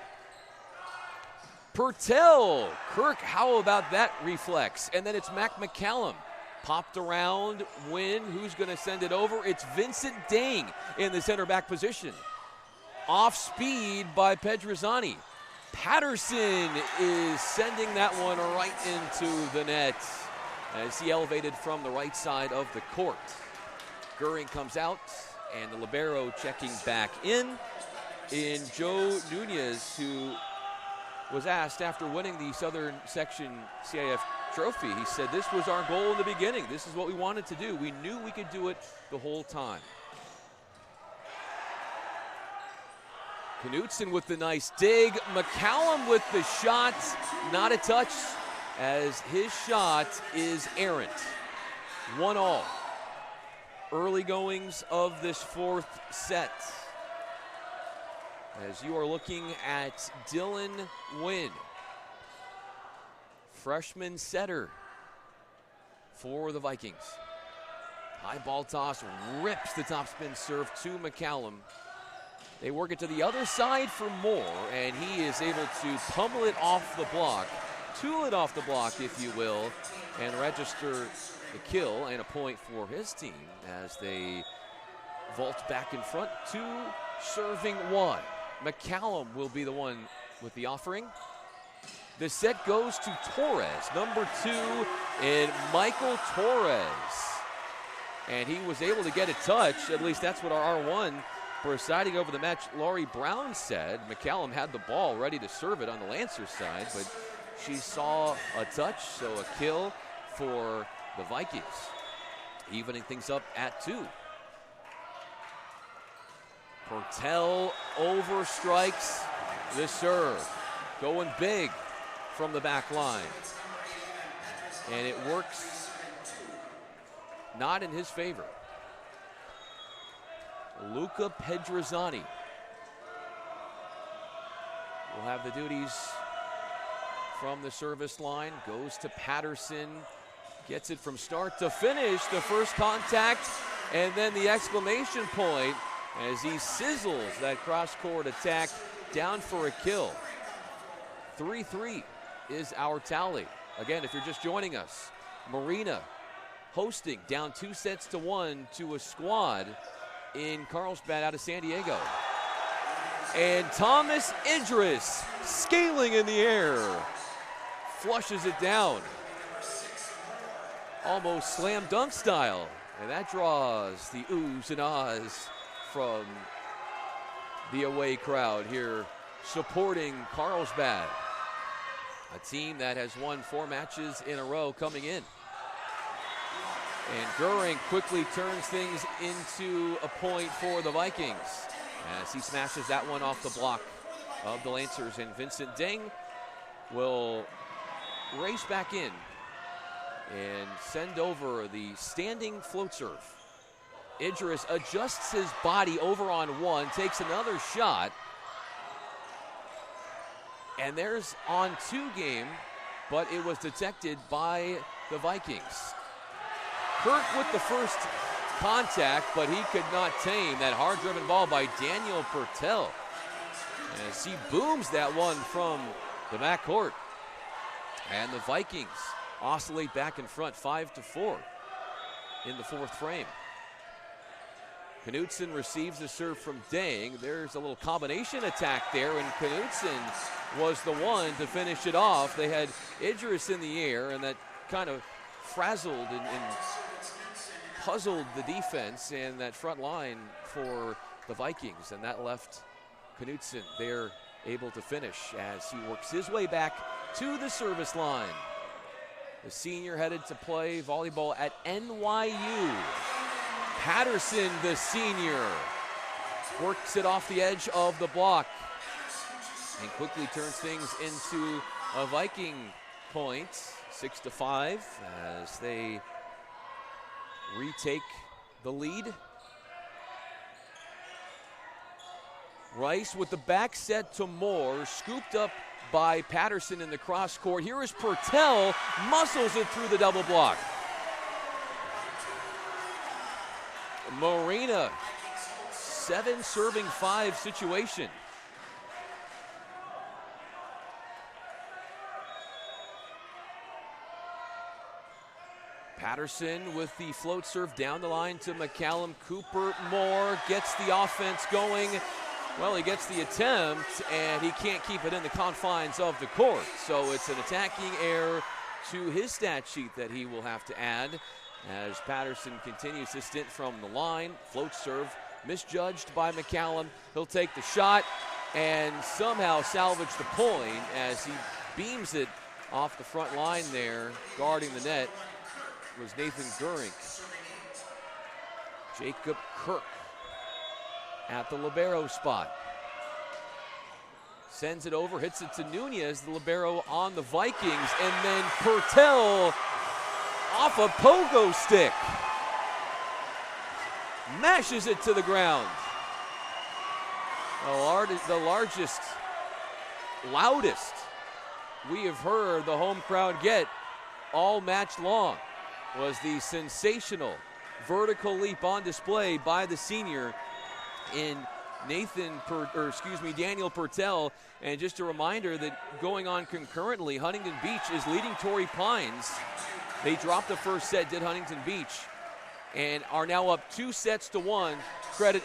Pertel. Kirk, how about that reflex? And then it's Mac McCallum. Popped around, Win. Who's going to send it over? It's Vincent Dang in the center back position. Off speed by Pedrizzani. Patterson is sending that one right into the net as he elevated from the right side of the court. Goering comes out, and the libero checking back in Joe Nunez, who was asked after winning the Southern Section CIF trophy. He said, "This was our goal in the beginning. This is what we wanted to do. We knew we could do it the whole time." Knutson with the nice dig. McCallum with the shot. Not a touch, as his shot is errant. 1-1. Early goings of this fourth set, as you are looking at Dylan Wynn, freshman setter for the Vikings. High ball toss, rips the topspin serve to McCallum. They work it to the other side for more, and he is able to pummel it off the block, tool it off the block, if you will, and register the kill and a point for his team as they vault back in front, 2-1. McCallum will be the one with the offering. The set goes to Torres, number 2, and Michael Torres. And he was able to get a touch, at least that's what our R1 presiding over the match, Laurie Brown, said. McCallum had the ball ready to serve it on the Lancers side, but she saw a touch, so a kill for the Vikings, evening things up at 2. Pertel overstrikes the serve, going big from the back line, and it works not in his favor. Luca Pedrizzani will have the duties from the service line. Goes to Patterson, gets it from start to finish. The first contact, and then the exclamation point as he sizzles that cross-court attack down for a kill. 3-3 is our tally. Again, if you're just joining us, Marina hosting, down 2-1 to a squad in Carlsbad out of San Diego. And Thomas Idris scaling in the air, flushes it down, almost slam dunk style, and that draws the oohs and ahs from the away crowd here supporting Carlsbad, a team that has won 4 matches in a row coming in. And Goering quickly turns things into a point for the Vikings as he smashes that one off the block of the Lancers, and Vincent Deng will race back in and send over the standing float serve. Idris adjusts his body over on one, takes another shot, and there's on 2 game, but it was detected by the Vikings. Kirk with the first contact, but he could not tame that hard-driven ball by Daniel Pertel as he booms that one from the backcourt. And the Vikings oscillate back in front, 5-4 in the fourth frame. Knudsen receives the serve from Dang. There's a little combination attack there, and Knudsen was the one to finish it off. They had Idris in the air, and that kind of frazzled and puzzled the defense and that front line for the Vikings, and that left Knudsen there able to finish as he works his way back to the service line. The senior headed to play volleyball at NYU. Patterson, the senior, works it off the edge of the block and quickly turns things into a Viking point, 6-5, as they retake the lead. Rice with the back set to Moore, scooped up by Patterson in the cross court. Here is Purtell, muscles it through the double block. Marina, 7 serving 5 situation. Patterson with the float serve down the line to McCallum. Cooper Moore gets the offense going. Well, he gets the attempt, and he can't keep it in the confines of the court. So it's an attacking error to his stat sheet that he will have to add as Patterson continues his stint from the line. Float serve misjudged by McCallum. He'll take the shot and somehow salvage the point as he beams it off the front line there. Guarding the net was Nathan Gurink. Jacob Kirk at the libero spot. Sends it over, hits it to Nunez, the libero on the Vikings, and then Purtell off a pogo stick. Mashes it to the ground. The largest, loudest we have heard the home crowd get all match long was the sensational vertical leap on display by the senior in Daniel Purtell. And just a reminder that going on concurrently, Huntington Beach is leading Torrey Pines. They dropped the first set, did Huntington Beach, and are now up 2-1. Credit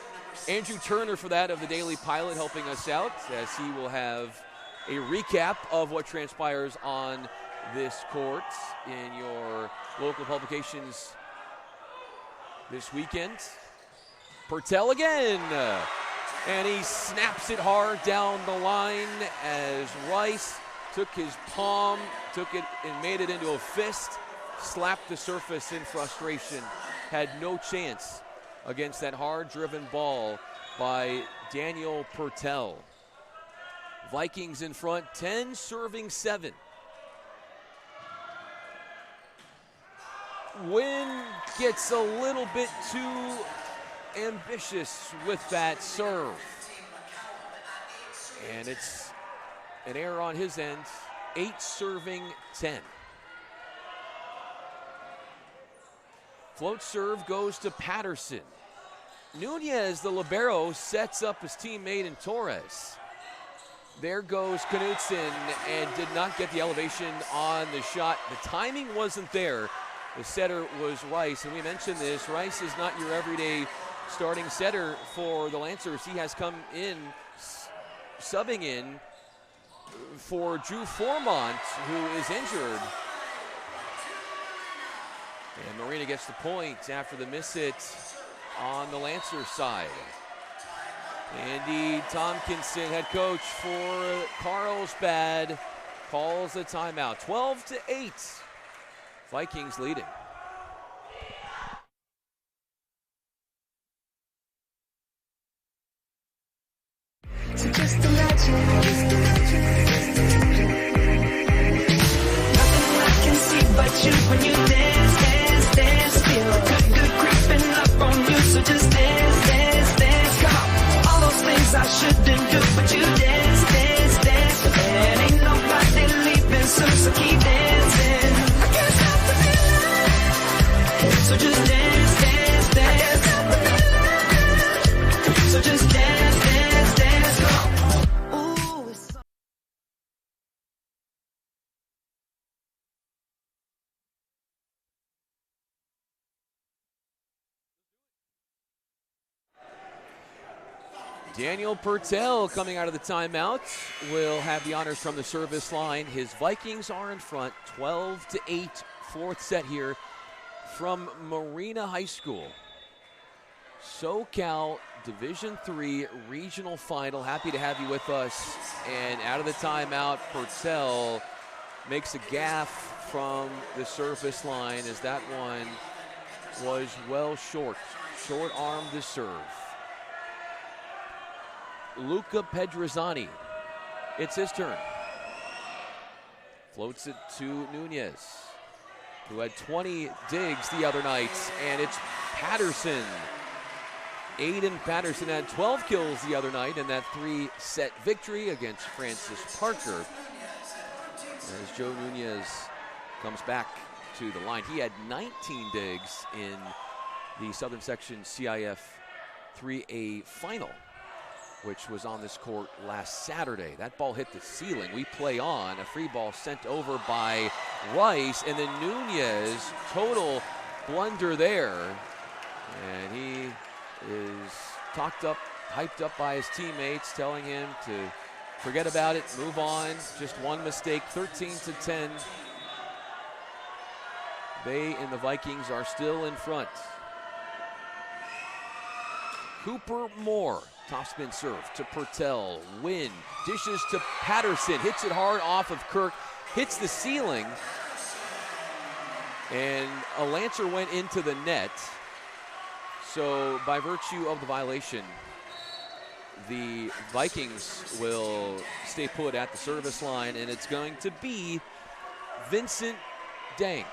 Andrew Turner for that of the Daily Pilot helping us out, as he will have a recap of what transpires on this court in your local publications this weekend. Purtell again, and he snaps it hard down the line as Rice took his palm, took it and made it into a fist, slapped the surface in frustration. Had no chance against that hard-driven ball by Daniel Purtell. Vikings in front, 10 serving 7. Wynn gets a little bit too ambitious with that serve. And it's an error on his end, 8 serving 10. Float serve goes to Patterson. Nunez, the libero, sets up his teammate in Torres. There goes Knudsen and did not get the elevation on the shot. The timing wasn't there. The setter was Rice, and we mentioned this. Rice is not your everyday starting setter for the Lancers. He has come in, subbing in for Drew Formont, who is injured. And Marina gets the point after the miss hit on the Lancers side. Andy Tompkinson, head coach for Carlsbad, calls the timeout. 12-8, Vikings leading. So just imagine, nothing I can see but you when you dance, dance, dance. Feel good creeping up on you. So just dance, dance, dance. Come on, all those things I shouldn't do, but you dance, dance, dance. And ain't nobody leaving soon, so keep dancing. I can't stop the feeling. So just dance, dance, dance. I can't stop the feeling. So just dance, dance, dance. Come on. Ooh, it's so Daniel Purtell coming out of the timeout will have the honors from the service line. His Vikings are in front, 12-8, fourth set here from Marina High School. SoCal Division III regional final. Happy to have you with us. And out of the timeout, Purtell makes a gaffe from the service line as that one was well short. Short-armed to serve. Luca Pedrizzani, it's his turn. Floats it to Nunez, who had 20 digs the other night, and it's Patterson. Aiden Patterson had 12 kills the other night in that 3-set victory against Francis Parker. As Joe Nunez comes back to the line, he had 19 digs in the Southern Section CIF 3A final, which was on this court last Saturday. That ball hit the ceiling. We play on. A free ball sent over by Rice, and then Nunez, total blunder there. And he is talked up, hyped up by his teammates, telling him to forget about it, move on. Just one mistake, 13-10. They and the Vikings are still in front. Cooper Moore, topspin serve to Purtell. Wynn dishes to Patterson, hits it hard off of Kirk, hits the ceiling, and a Lancer went into the net. So by virtue of the violation, the Vikings will stay put at the service line, and it's going to be Vincent Dang.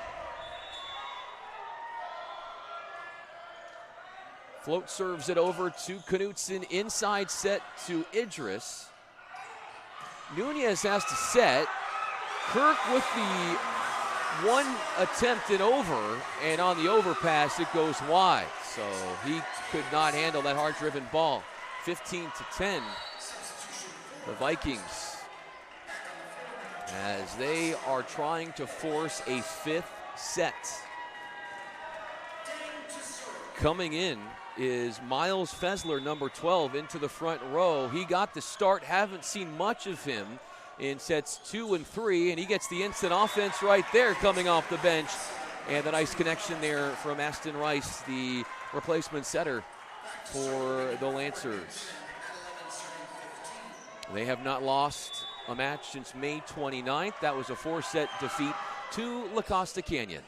Float serves it over to Knutson, inside set to Idris. Nunez has to set. Kirk with the one attempt and over, and on the overpass it goes wide. So he could not handle that hard-driven ball. 15-10, the Vikings, as they are trying to force a fifth set. Coming in is Miles Fessler, number 12, into the front row. He got the start, haven't seen much of him in sets 2 and 3, and he gets the instant offense right there coming off the bench. And a nice connection there from Aston Rice, the replacement setter for the Lancers. They have not lost a match since May 29th. That was a 4-set defeat to La Costa Canyon.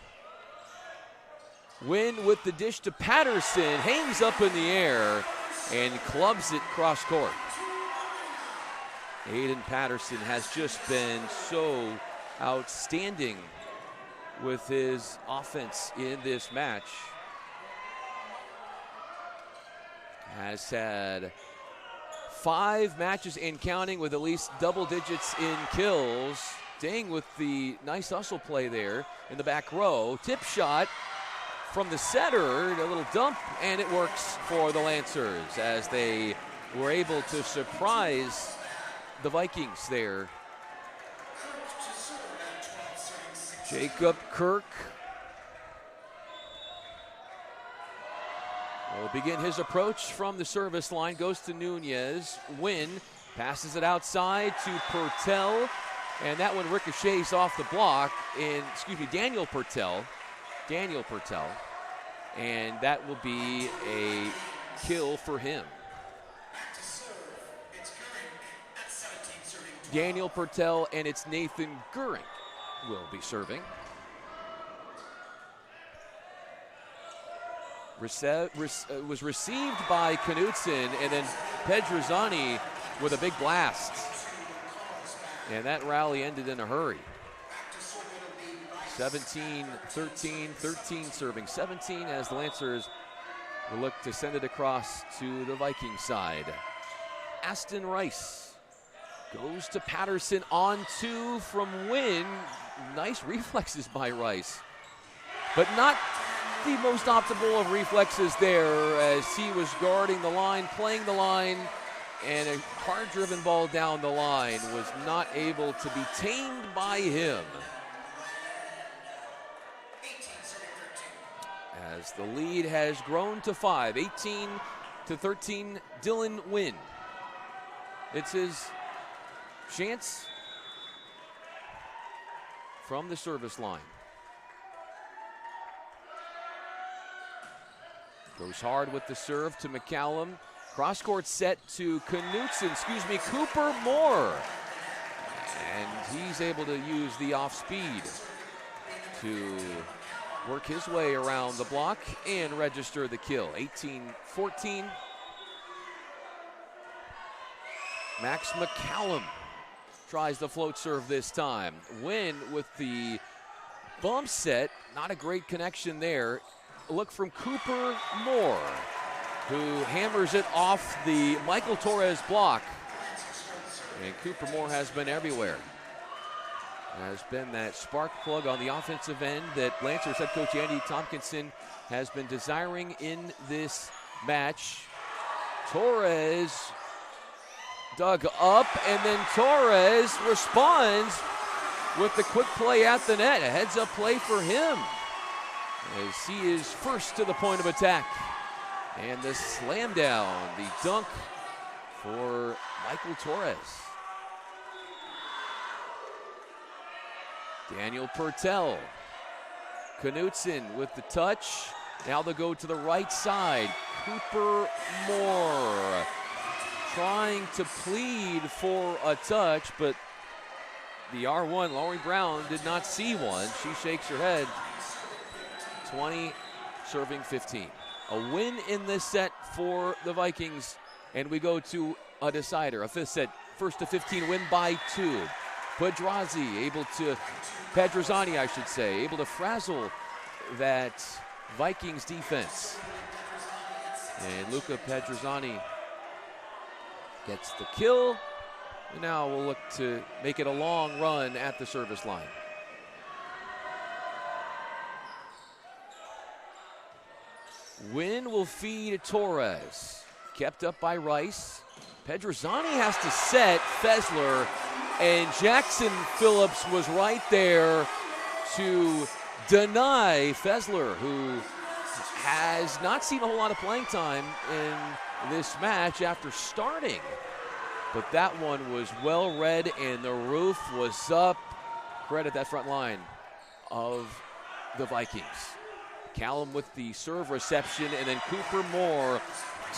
Wynn with the dish to Patterson, hangs up in the air and clubs it cross court. Aiden Patterson has just been so outstanding with his offense in this match. Has had 5 matches and counting with at least double digits in kills. Dang with the nice hustle play there in the back row. Tip shot from the setter, a little dump, and it works for the Lancers as they were able to surprise the Vikings there. Jacob Kirk will begin his approach from the service line, goes to Nunez. Wynn passes it outside to Purtell, and that one ricochets off the block, and Daniel Purtell, and that will be a kill for him. Daniel Purtell, and it's Nathan Goering will be serving. Was received by Knutson, and then Pedrizzani with a big blast. And that rally ended in a hurry. 17-13, 13 serving 17 as the Lancers will look to send it across to the Viking side. Aston Rice goes to Patterson on 2 from Wynn. Nice reflexes by Rice, but not the most optimal of reflexes there as he was guarding the line, playing the line, and a hard-driven ball down the line was not able to be tamed by him. As the lead has grown to 5, 18-13, Dylan Wynn It's his chance from the service line. Goes hard with the serve to McCallum. Cross-court set to Cooper Moore. And he's able to use the off-speed to work his way around the block and register the kill. 18-14. Max McCallum tries the float serve this time. Wynn with the bump set. Not a great connection there. A look from Cooper Moore, who hammers it off the Michael Torres block. And Cooper Moore has been everywhere. Has been that spark plug on the offensive end that Lancers head coach Andy Tompkinson has been desiring in this match. Torres dug up, and then Torres responds with the quick play at the net. A heads-up play for him as he is first to the point of attack. And the slam down, the dunk for Michael Torres. Daniel Pertel. Knutson with the touch. Now they'll go to the right side. Cooper Moore trying to plead for a touch, but the R1, Laurie Brown, did not see one. She shakes her head. 20 serving 15. A win in this set for the Vikings, and we go to a decider, a fifth set, first to 15 win by 2. Pedrazani able to frazzle that Vikings defense. And Luca Pedrazani gets the kill. And now we'll look to make it a long run at the service line. Wynn will feed Torres. Kept up by Rice. Pedrazani has to set Fessler, and Jackson Phillips was right there to deny Fessler, who has not seen a whole lot of playing time in this match after starting. But that one was well read, and the roof was up. Credit that front line of the Vikings. Callum with the serve reception, and then Cooper Moore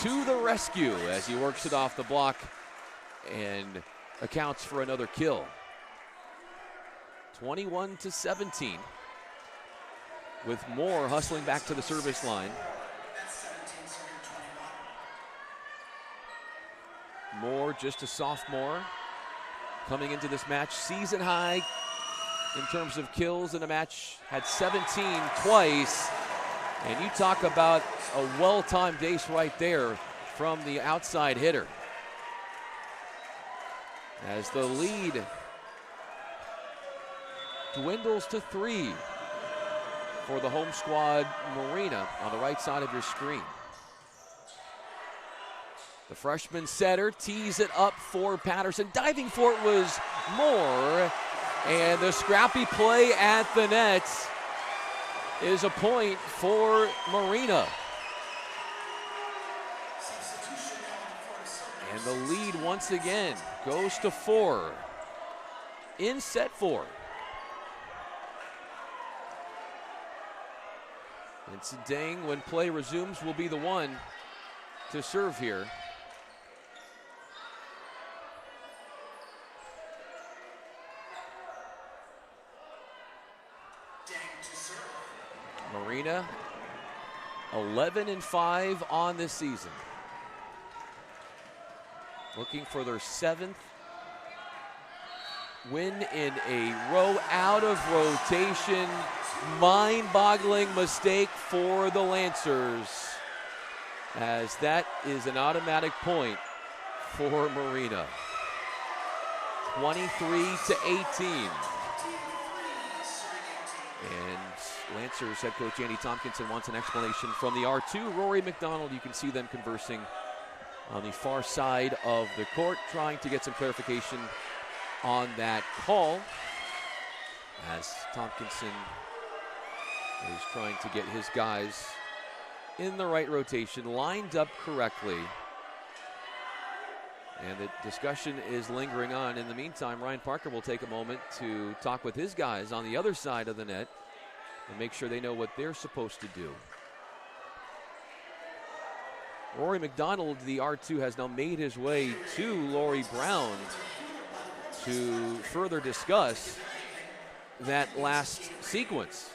to the rescue as he works it off the block and accounts for another kill. 21-17 with Moore hustling back to the service line. Moore, just a sophomore, coming into this match, season high in terms of kills in a match, had 17 twice. And you talk about a well-timed ace right there from the outside hitter. As the lead dwindles to 3 for the home squad, Marina, on the right side of your screen. The freshman setter tees it up for Patterson. Diving for it was Moore. And the scrappy play at the net is a point for Marina. And the lead once again goes to 4 in set 4. And Sedang, when play resumes, will be the one to serve here. Marina, 11-5 on this season. Looking for their 7th win in a row, out of rotation. Mind-boggling mistake for the Lancers, as that is an automatic point for Marina. 23-18. And Lancers head coach Andy Tompkinson wants an explanation from the R2. Rory McDonald, you can see them conversing on the far side of the court, trying to get some clarification on that call, as Tompkinson is trying to get his guys in the right rotation, lined up correctly. And the discussion is lingering on. In the meantime, Ryan Parker will take a moment to talk with his guys on the other side of the net and make sure they know what they're supposed to do. Rory McDonald, the R2, has now made his way to Laurie Brown to further discuss that last sequence.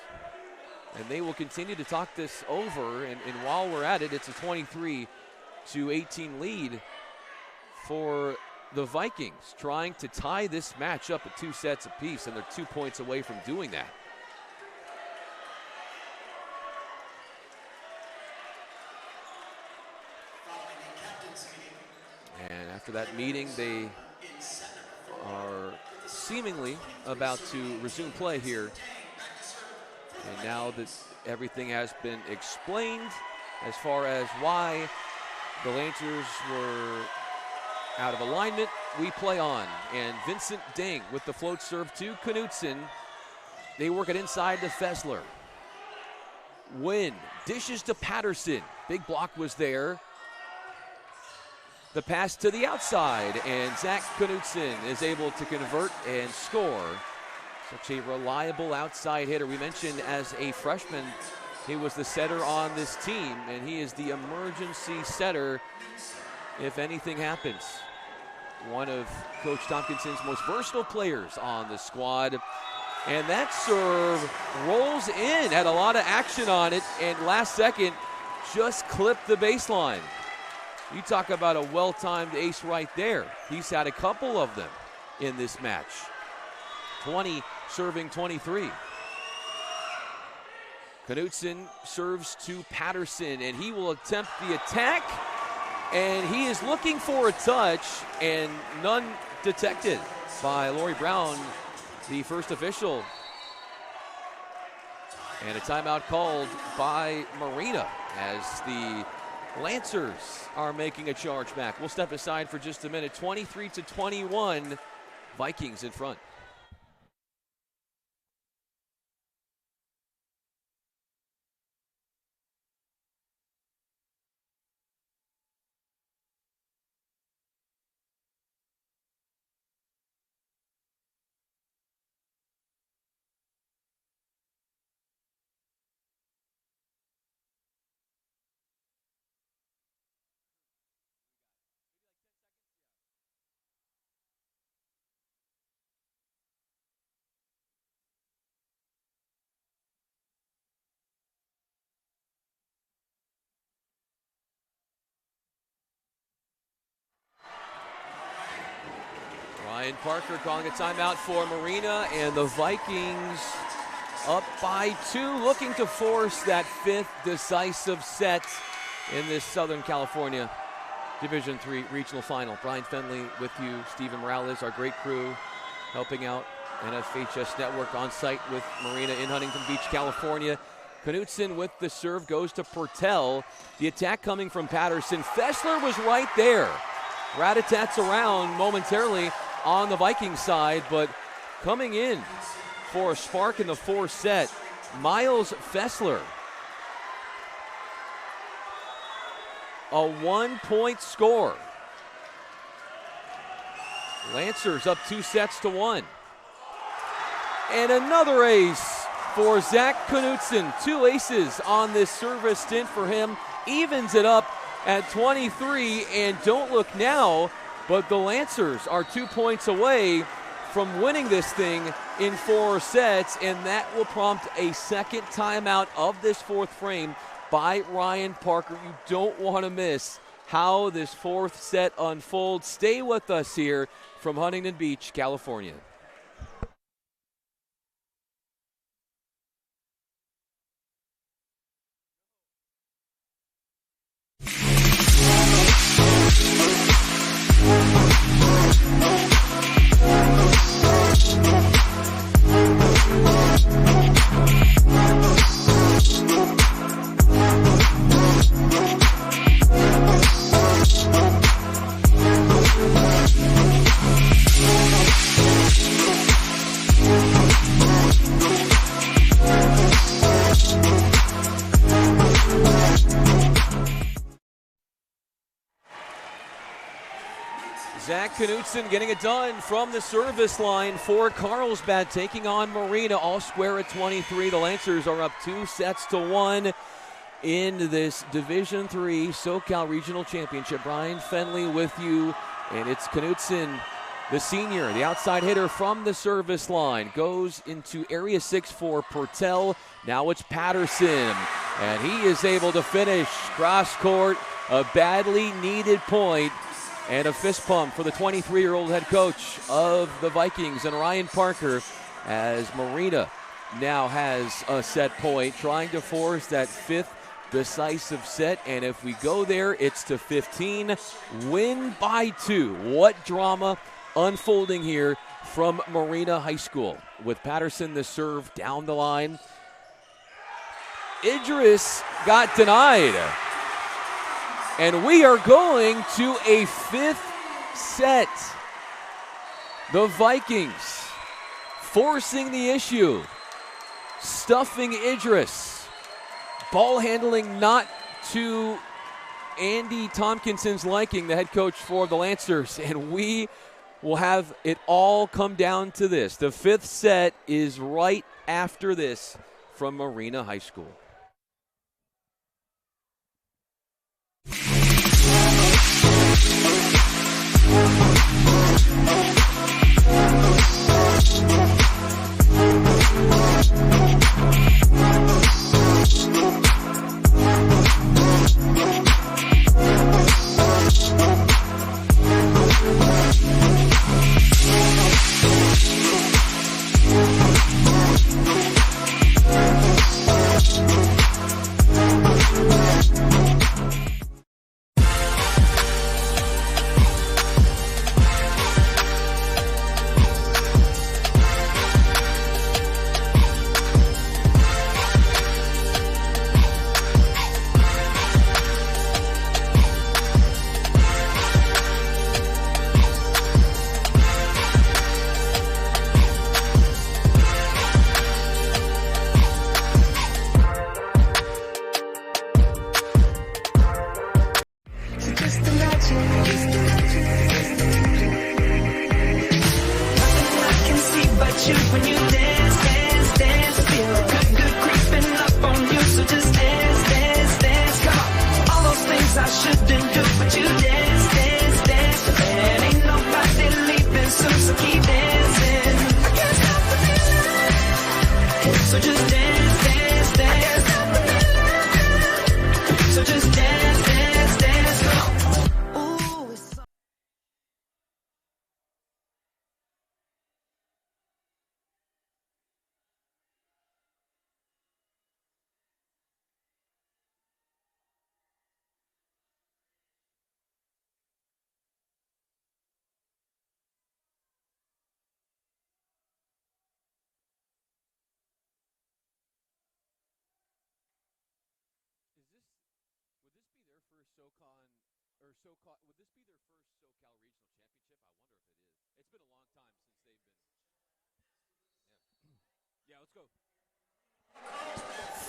And they will continue to talk this over. And while we're at it, it's a 23-18 lead for the Vikings, trying to tie this match up at 2 sets apiece, and they're 2 points away from doing that. And after that meeting, they are seemingly about to resume play here. And now that everything has been explained as far as why the Lancers were out of alignment, we play on. And Vincent Ding with the float serve to Knutson. They work it inside to Fessler. Wynn dishes to Patterson. Big block was there. The pass to the outside, and Zach Knutson is able to convert and score. Such a reliable outside hitter. We mentioned as a freshman, he was the setter on this team, and he is the emergency setter if anything happens. One of Coach Tompkinson's most versatile players on the squad. And that serve rolls in, had a lot of action on it, and last second just clipped the baseline. You talk about a well-timed ace right there. He's had a couple of them in this match. 20 serving 23. Knutson serves to Patterson, and he will attempt the attack. And he is looking for a touch, and none detected by Laurie Brown, the first official. And a timeout called by Marina as the Lancers are making a charge back. We'll step aside for just a minute. 23-21, Vikings in front. Ryan Parker calling a timeout for Marina, and the Vikings up by 2, looking to force that 5th decisive set in this Southern California Division III regional final. Brian Fenley with you, Steven Morales, our great crew, helping out NFHS Network on site with Marina in Huntington Beach, California. Knutson with the serve goes to Pertel. The attack coming from Patterson. Fessler was right there. Rat-a-tats around momentarily on the Vikings side, but coming in for a spark in the 4th set, Miles Fessler. A 1-point score. Lancers up 2 sets to 1. And another ace for Zach Knutson. 2 aces on this service stint for him. Evens it up at 23, and don't look now, but the Lancers are 2 points away from winning this thing in 4 sets, and that will prompt a second timeout of this 4th frame by Ryan Parker. You don't want to miss how this 4th set unfolds. Stay with us here from Huntington Beach, California. Zach Knutson getting it done from the service line for Carlsbad, taking on Marina, all square at 23. The Lancers are up 2-1 in this Division III SoCal Regional Championship. Brian Fenley with you, and it's Knutson, the senior, the outside hitter from the service line, goes into Area 6 for Portell. Now it's Patterson, and he is able to finish cross court, a badly needed point. And a fist pump for the 23-year-old head coach of the Vikings and Ryan Parker, as Marina now has a set point, trying to force that fifth decisive set. And if we go there, it's to 15. Win by 2. What drama unfolding here from Marina High School. With Patterson the serve down the line. Idris got denied. And we are going to a fifth set. The Vikings forcing the issue, stuffing Idris. Ball handling not to Andy Tompkinson's liking, the head coach for the Lancers. And we will have it all come down to this. The fifth set is right after this from Marina High School. Would this be their first SoCal Regional Championship? I wonder if it is. It's been a long time since they've been. Yeah, let's go.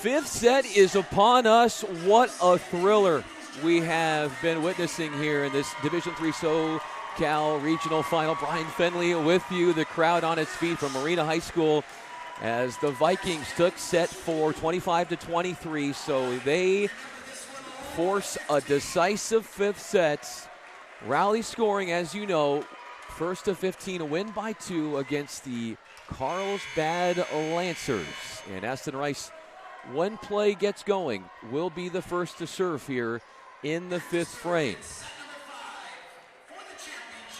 Fifth set is upon us. What a thriller we have been witnessing here in this Division III SoCal Regional Final. Brian Fenley with you, the crowd on its feet from Marina High School, as the Vikings took set 4, 25-23. So they force a decisive fifth set. Rally scoring, as you know, first to 15, a win by 2 against the Carlsbad Lancers. And Aston Rice, when play gets going, will be the first to serve here in the fifth frame.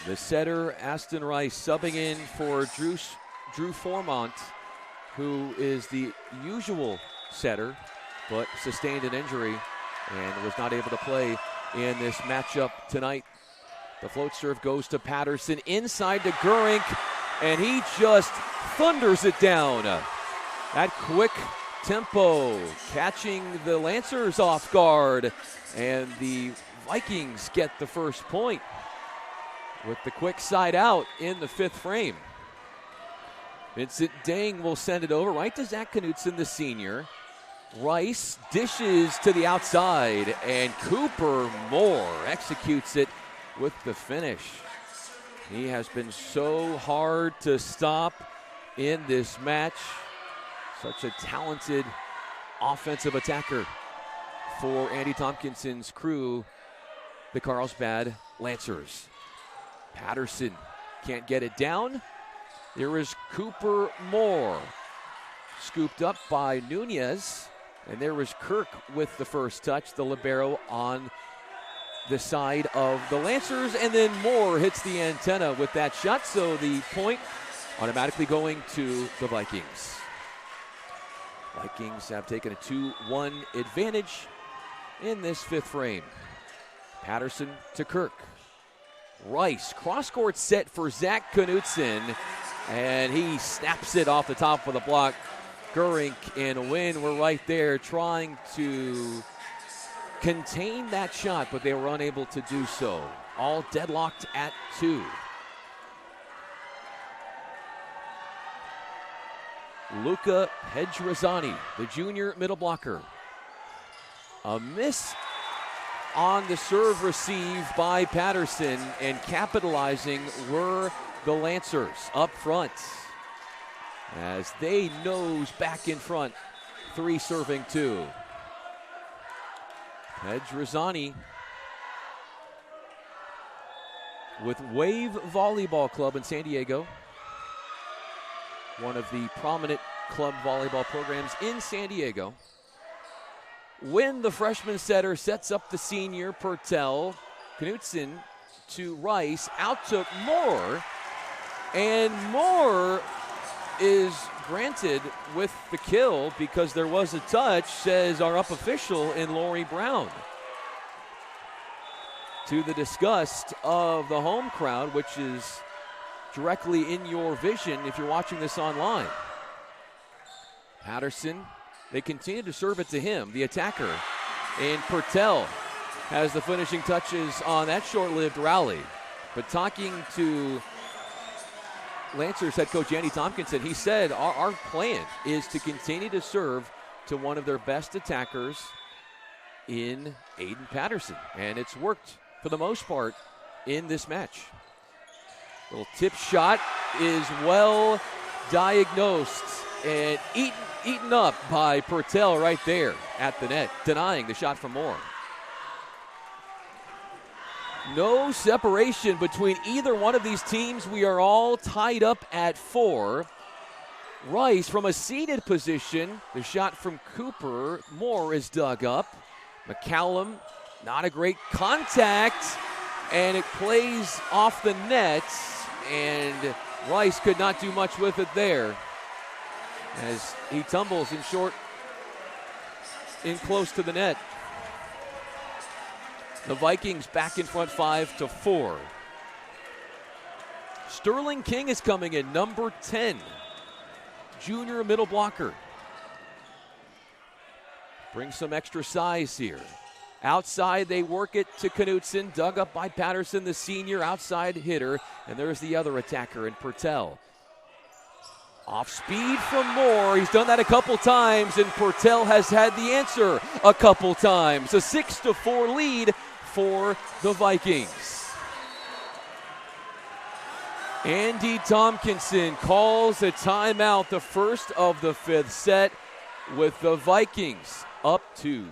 The setter, Aston Rice, subbing in for Drew Formont, who is the usual setter, but sustained an injury and was not able to play in this matchup tonight. The float serve goes to Patterson, inside to Gurink, and he just thunders it down. That quick tempo, catching the Lancers off guard, and the Vikings get the first point with the quick side out in the fifth frame. Vincent Dang will send it over right to Zach Knutson, the senior. Rice dishes to the outside, and Cooper Moore executes it with the finish. He has been so hard to stop in this match. Such a talented offensive attacker for Andy Tompkinson's crew, the Carlsbad Lancers. Patterson can't get it down. There is Cooper Moore, scooped up by Nunez. And there was Kirk with the first touch, the libero on the side of the Lancers. And then Moore hits the antenna with that shot. So the point automatically going to the Vikings. Vikings have taken a 2-1 advantage in this fifth frame. Patterson to Kirk. Rice, cross-court set for Zach Knutson, and he snaps it off the top of the block. Gurink and Wynn were right there trying to contain that shot, but they were unable to do so. All deadlocked at 2. Luca Pedrazani, the junior middle blocker. A miss on the serve received by Patterson, and capitalizing were the Lancers up front as they nose back in front, 3 serving 2. Pedrazani with Wave Volleyball Club in San Diego, one of the prominent club volleyball programs in San Diego. When the freshman setter sets up the senior Pertel, Knutson to Rice, out to Moore, and Moore is granted with the kill because there was a touch, says our up official in Laurie Brown. To the disgust of the home crowd, which is directly in your vision if you're watching this online. Patterson, they continue to serve it to him, the attacker. And Pertel has the finishing touches on that short-lived rally. But talking to Lancers head coach Andy Tompkinson, he said our plan is to continue to serve to one of their best attackers in Aiden Patterson. And it's worked for the most part in this match. Little tip shot is well diagnosed and eaten up by Pertel right there at the net, denying the shot from Moore. No separation between either one of these teams. We are all tied up at 4. Rice from a seated position. The shot from Cooper Moore is dug up. McCallum, not a great contact, and it plays off the net, and Rice could not do much with it there as he tumbles in short, in close to the net. The Vikings back in front 5-4. Sterling King is coming in, number 10, junior middle blocker. Brings some extra size here. Outside, they work it to Knutson, dug up by Patterson, the senior outside hitter. And there's the other attacker in Pertel. Off speed from Moore. He's done that a couple times, and Pertel has had the answer a couple times. A 6-4 lead for the Vikings. Andy Tompkinson calls a timeout, the first of the 5th set, with the Vikings up 2.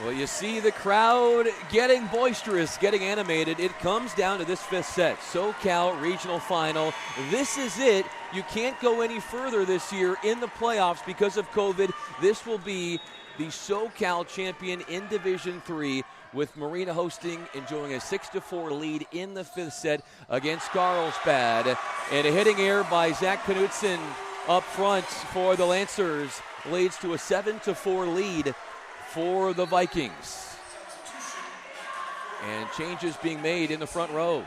Well, you see the crowd getting boisterous, getting animated. It comes down to this 5th set, SoCal Regional Final. This is it. You can't go any further this year in the playoffs because of COVID. This will be the SoCal champion in Division III with Marina hosting, enjoying a 6-4 lead in the 5th set against Carlsbad. And a hitting error by Zach Knutson up front for the Lancers leads to a 7-4 lead for the Vikings. And changes being made in the front row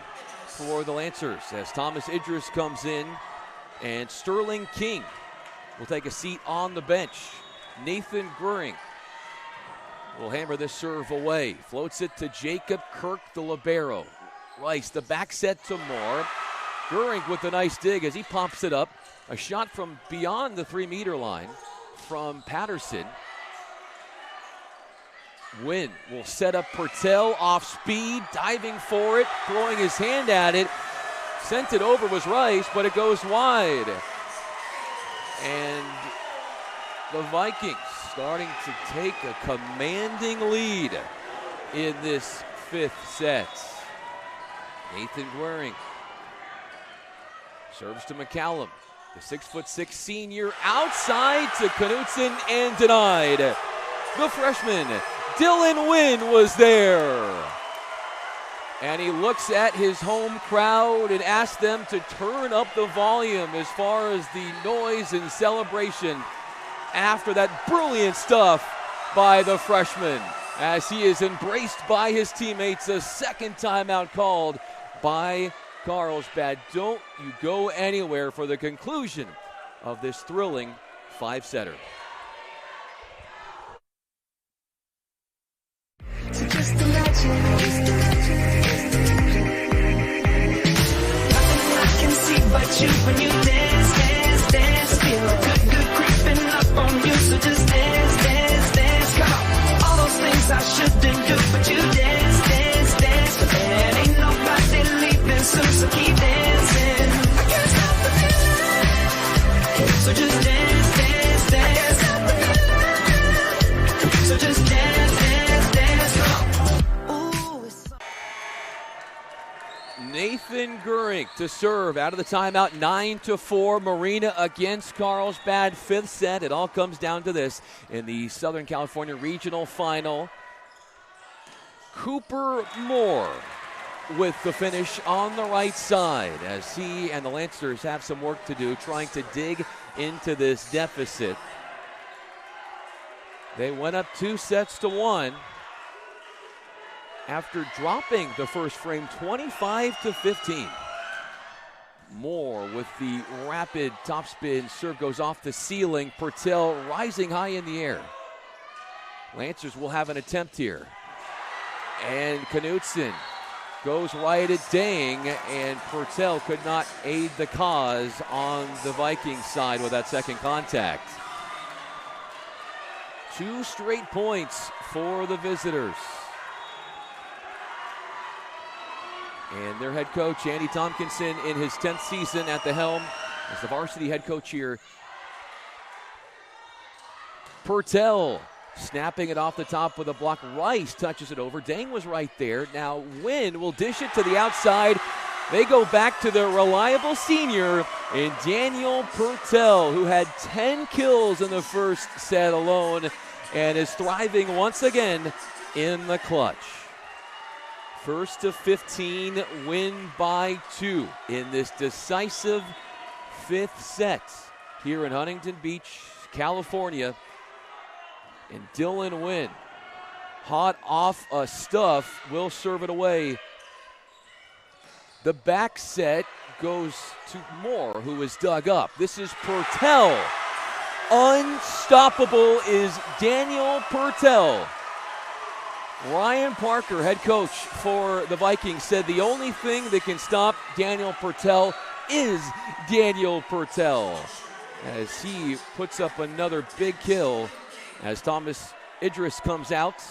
for the Lancers as Thomas Idris comes in and Sterling King will take a seat on the bench. Nathan Goering will hammer this serve away. Floats it to Jacob Kirk, the libero. Rice, the back set to Moore. Goering with a nice dig as he pops it up. A shot from beyond the 3-meter line from Patterson. Wynn will set up Purtell off speed, diving for it, throwing his hand at it. Sent it over was Rice, but it goes wide. And the Vikings starting to take a commanding lead in this 5th set. Nathan Goering serves to McCallum. The 6'6" senior outside to Knutson and denied. The freshman, Dylan Wynn, was there. And he looks at his home crowd and asks them to turn up the volume as far as the noise and celebration after that brilliant stuff by the freshman, as he is embraced by his teammates. A second timeout called by Carlsbad. Don't you go anywhere for the conclusion of this thrilling 5-setter. So just imagine, nothing I can see but you when you dance, dance, dance. Feel a good, good creeping up on you. So just dance, dance, dance. Come on, all those things I shouldn't do, but you dance, dance, dance. And ain't nobody leaving soon, so keep dancing. I can't stop the feeling. So just dance, dance, dance. I can't stop the feeling. So just dance, dance, dance. Come on. Ooh, it's Nathan Goering to serve out of the timeout. 9-4 Marina against Carlsbad. 5th set. It all comes down to this in the Southern California Regional Final. Cooper Moore with the finish on the right side as he and the Lancers have some work to do trying to dig into this deficit. They went up 2-1 after dropping the first frame 25-15. Moore with the rapid topspin serve goes off the ceiling. Purtell rising high in the air. Lancers will have an attempt here. And Knutson goes right at Dang, and Purtell could not aid the cause on the Vikings side with that second contact. 2 straight points for the visitors. And their head coach, Andy Tompkinson, in his 10th season at the helm as the varsity head coach here. Purtell snapping it off the top with a block. Rice touches it over. Dang was right there. Now Wynn will dish it to the outside. They go back to the reliable senior in Daniel Purtell, who had 10 kills in the first set alone and is thriving once again in the clutch. First to 15, win by 2 in this decisive 5th set here in Huntington Beach, California. And Dylan Wynn, hot off a stuff, will serve it away. The back set goes to Moore, who is dug up. This is Purtell. Unstoppable is Daniel Purtell. Ryan Parker, head coach for the Vikings, said the only thing that can stop Daniel Purtell is Daniel Purtell, as he puts up another big kill as Thomas Idris comes out.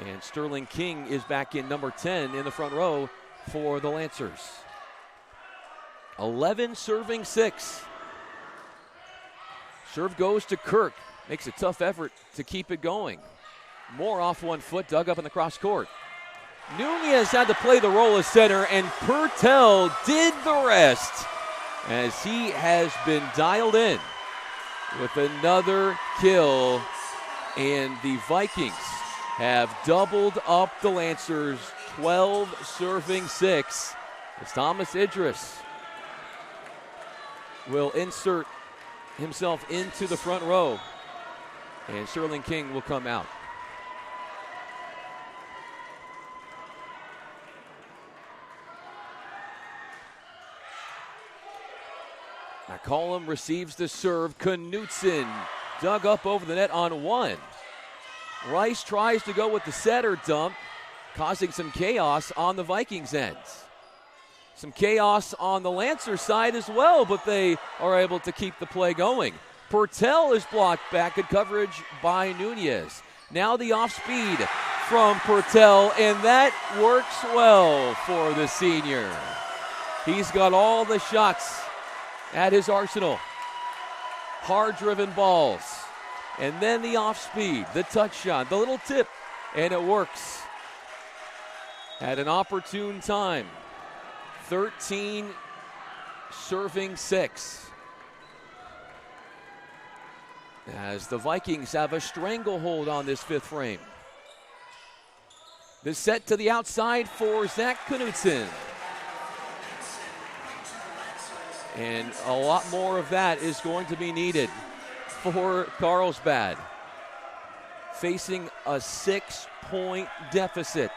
And Sterling King is back in number 10 in the front row for the Lancers. 11 serving 6. Serve goes to Kirk. Makes a tough effort to keep it going. Moore off one foot, dug up in the cross court. Nunez had to play the role of center, and Purtell did the rest as he has been dialed in with another kill And the Vikings have doubled up the Lancers, 12 serving 6. As Thomas Idris will insert himself into the front row. And Sterling King will come out. McCollum receives the serve. Knutson dug up over the net on one. Rice tries to go with the setter dump, causing some chaos on the Vikings' end. Some chaos on the Lancer side as well, but they are able to keep the play going. Purtell is blocked back at coverage by Nunez. Now the off speed from Purtell, and that works well for the senior. He's got all the shots at his arsenal. Hard-driven balls. And then the off-speed, the touch shot, the little tip, and it works. At an opportune time. 13 serving 6. As the Vikings have a stranglehold on this fifth frame. The set to the outside for Zach Knutson. And a lot more of that is going to be needed for Carlsbad, facing a 6-point deficit.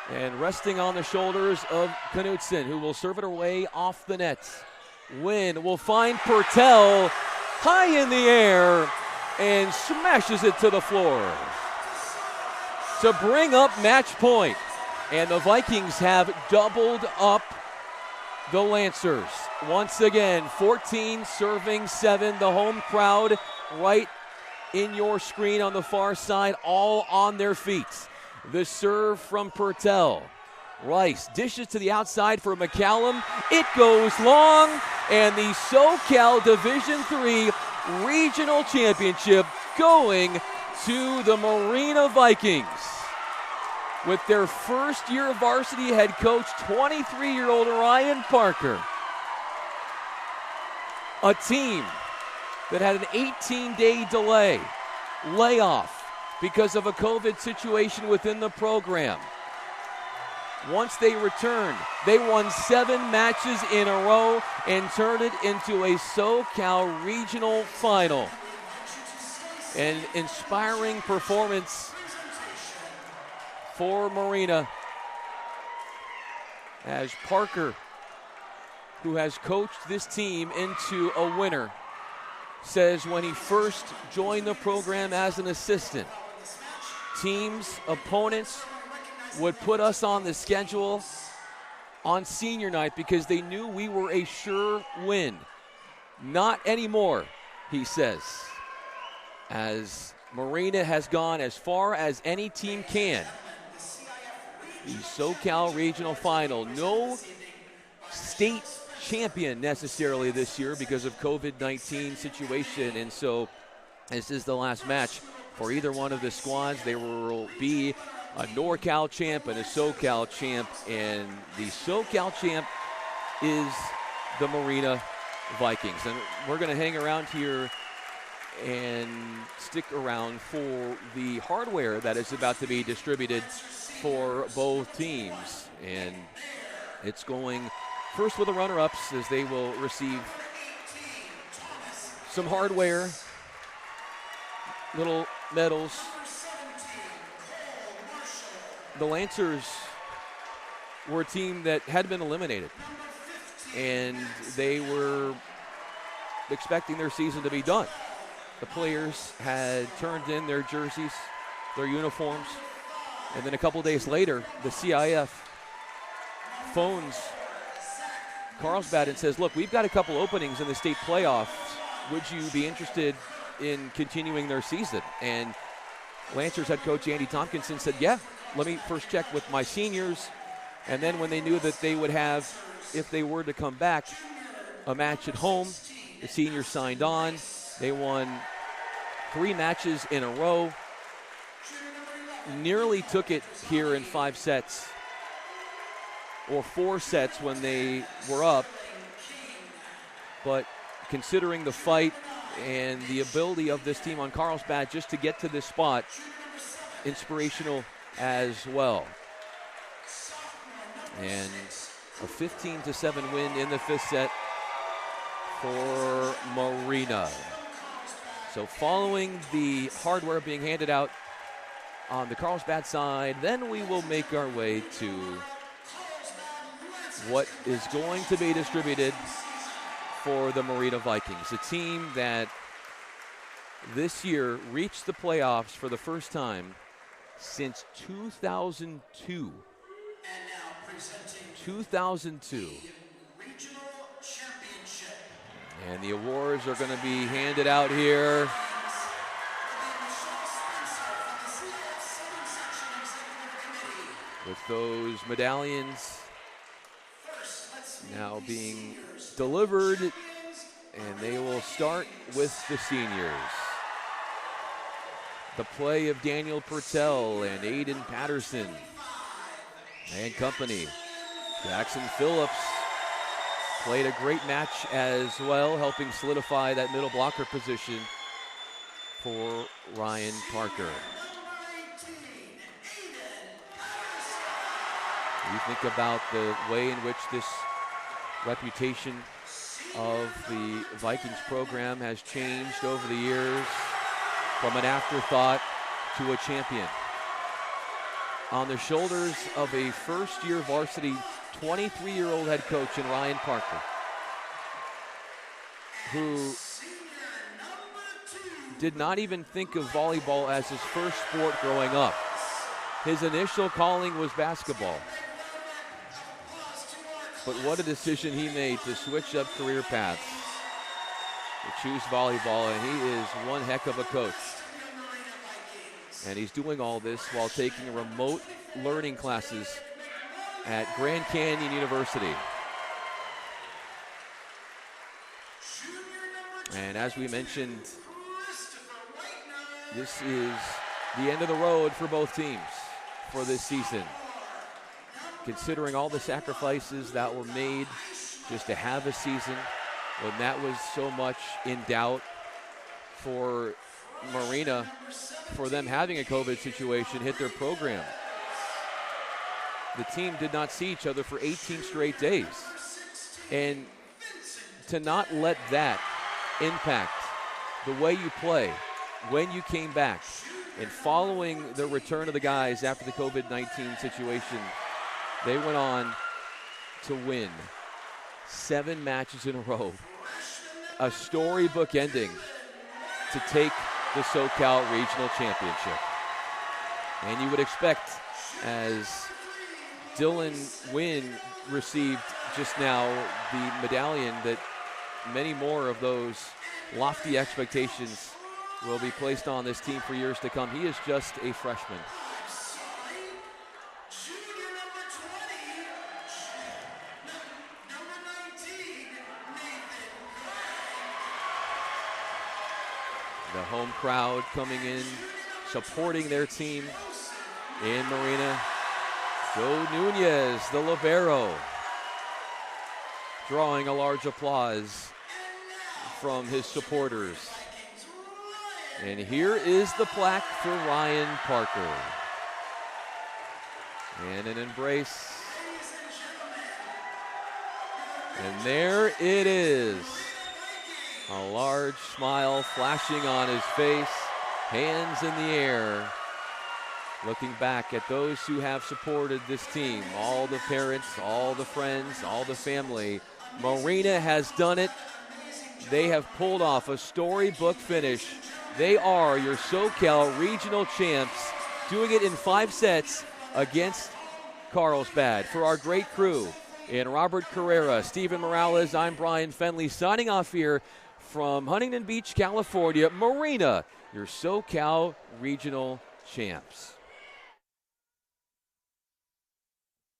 And resting on the shoulders of Knutson, who will serve it away off the net. Wynn will find Purtell high in the air and smashes it to the floor to bring up match point. And the Vikings have doubled up the Lancers. Once again, 14 serving 7. The home crowd right in your screen on the far side, all on their feet. The serve from Purtell. Rice dishes to the outside for McCallum. It goes long, and the SoCal Division III Regional Championship going to the Marina Vikings. With their first-year varsity head coach, 23-year-old Ryan Parker. A team that had an 18-day layoff because of a COVID situation within the program. Once they returned, they won 7 matches in a row and turned it into a SoCal Regional Final. An inspiring performance for Marina, as Parker, who has coached this team into a winner, says when he first joined the program as an assistant, teams, opponents would put us on the schedule on senior night because they knew we were a sure win. Not anymore, he says, as Marina has gone as far as any team can. The SoCal Regional Final. No state champion necessarily this year because of COVID-19 situation, and so this is the last match for either one of the squads. There will be a NorCal champ and a SoCal champ, and the SoCal champ is the Marina Vikings. And we're going to hang around here and stick around for the hardware that is about to be distributed for both teams. And it's going first with the runner-ups, as they will receive some hardware, little medals. The Lancers were a team that had been eliminated, and they were expecting their season to be done. The players had turned in their jerseys, their uniforms, and then a couple days later, the CIF phones Carlsbad and says, look, we've got a couple openings in the state playoffs. Would you be interested in continuing their season? And Lancers head coach Andy Tompkinson said, yeah, let me first check with my seniors. And then when they knew that they would have, if they were to come back, a match at home, the seniors signed on. They won 3 matches in a row. Nearly took it here in 5 sets, or 4 sets when they were up. But considering the fight and the ability of this team on Carlsbad just to get to this spot, inspirational as well. And a 15-7 win in the fifth set for Marina. So following the hardware being handed out on the Carlsbad side, then we will make our way to what is going to be distributed for the Marina Vikings, a team that this year reached the playoffs for the first time since 2002. 2002. Regional Championship. And the awards are going to be handed out here. With those medallions now being delivered, and they will start with the seniors. The play of Daniel Purtell and Aiden Patterson and company. Jackson Phillips played a great match as well, helping solidify that middle blocker position for Ryan Parker. You think about the way in which this reputation of the Vikings program has changed over the years, from an afterthought to a champion. On the shoulders of a first-year varsity 23-year-old head coach in Ryan Parker, who did not even think of volleyball as his first sport growing up. His initial calling was basketball. But what a decision he made to switch up career paths, to choose volleyball, and he is one heck of a coach. And he's doing all this while taking remote learning classes at Grand Canyon University. And as we mentioned, this is the end of the road for both teams for this season. Considering all the sacrifices that were made just to have a season when that was so much in doubt for Marina, for them having a COVID situation hit their program. The team did not see each other for 18 straight days. And to not let that impact the way you play when you came back, and following the return of the guys after the COVID-19 situation, they went on to win 7 matches in a row. A storybook ending to take the SoCal Regional Championship. And you would expect, as Dylan Wynn received just now the medallion, that many more of those lofty expectations will be placed on this team for years to come. He is just a freshman. The home crowd coming in, supporting their team in Marina. Joe Nunez, the libero, drawing a large applause from his supporters. And here is the plaque for Ryan Parker. And an embrace. And there it is. A large smile flashing on his face, hands in the air, looking back at those who have supported this team, all the parents, all the friends, all the family. Marina has done it. They have pulled off a storybook finish. They are your SoCal Regional Champs, doing it in 5 sets against Carlsbad. For our great crew, in Robert Carrera, Stephen Morales, I'm Brian Fenley, signing off here from Huntington Beach, California. Marina, your SoCal Regional Champs.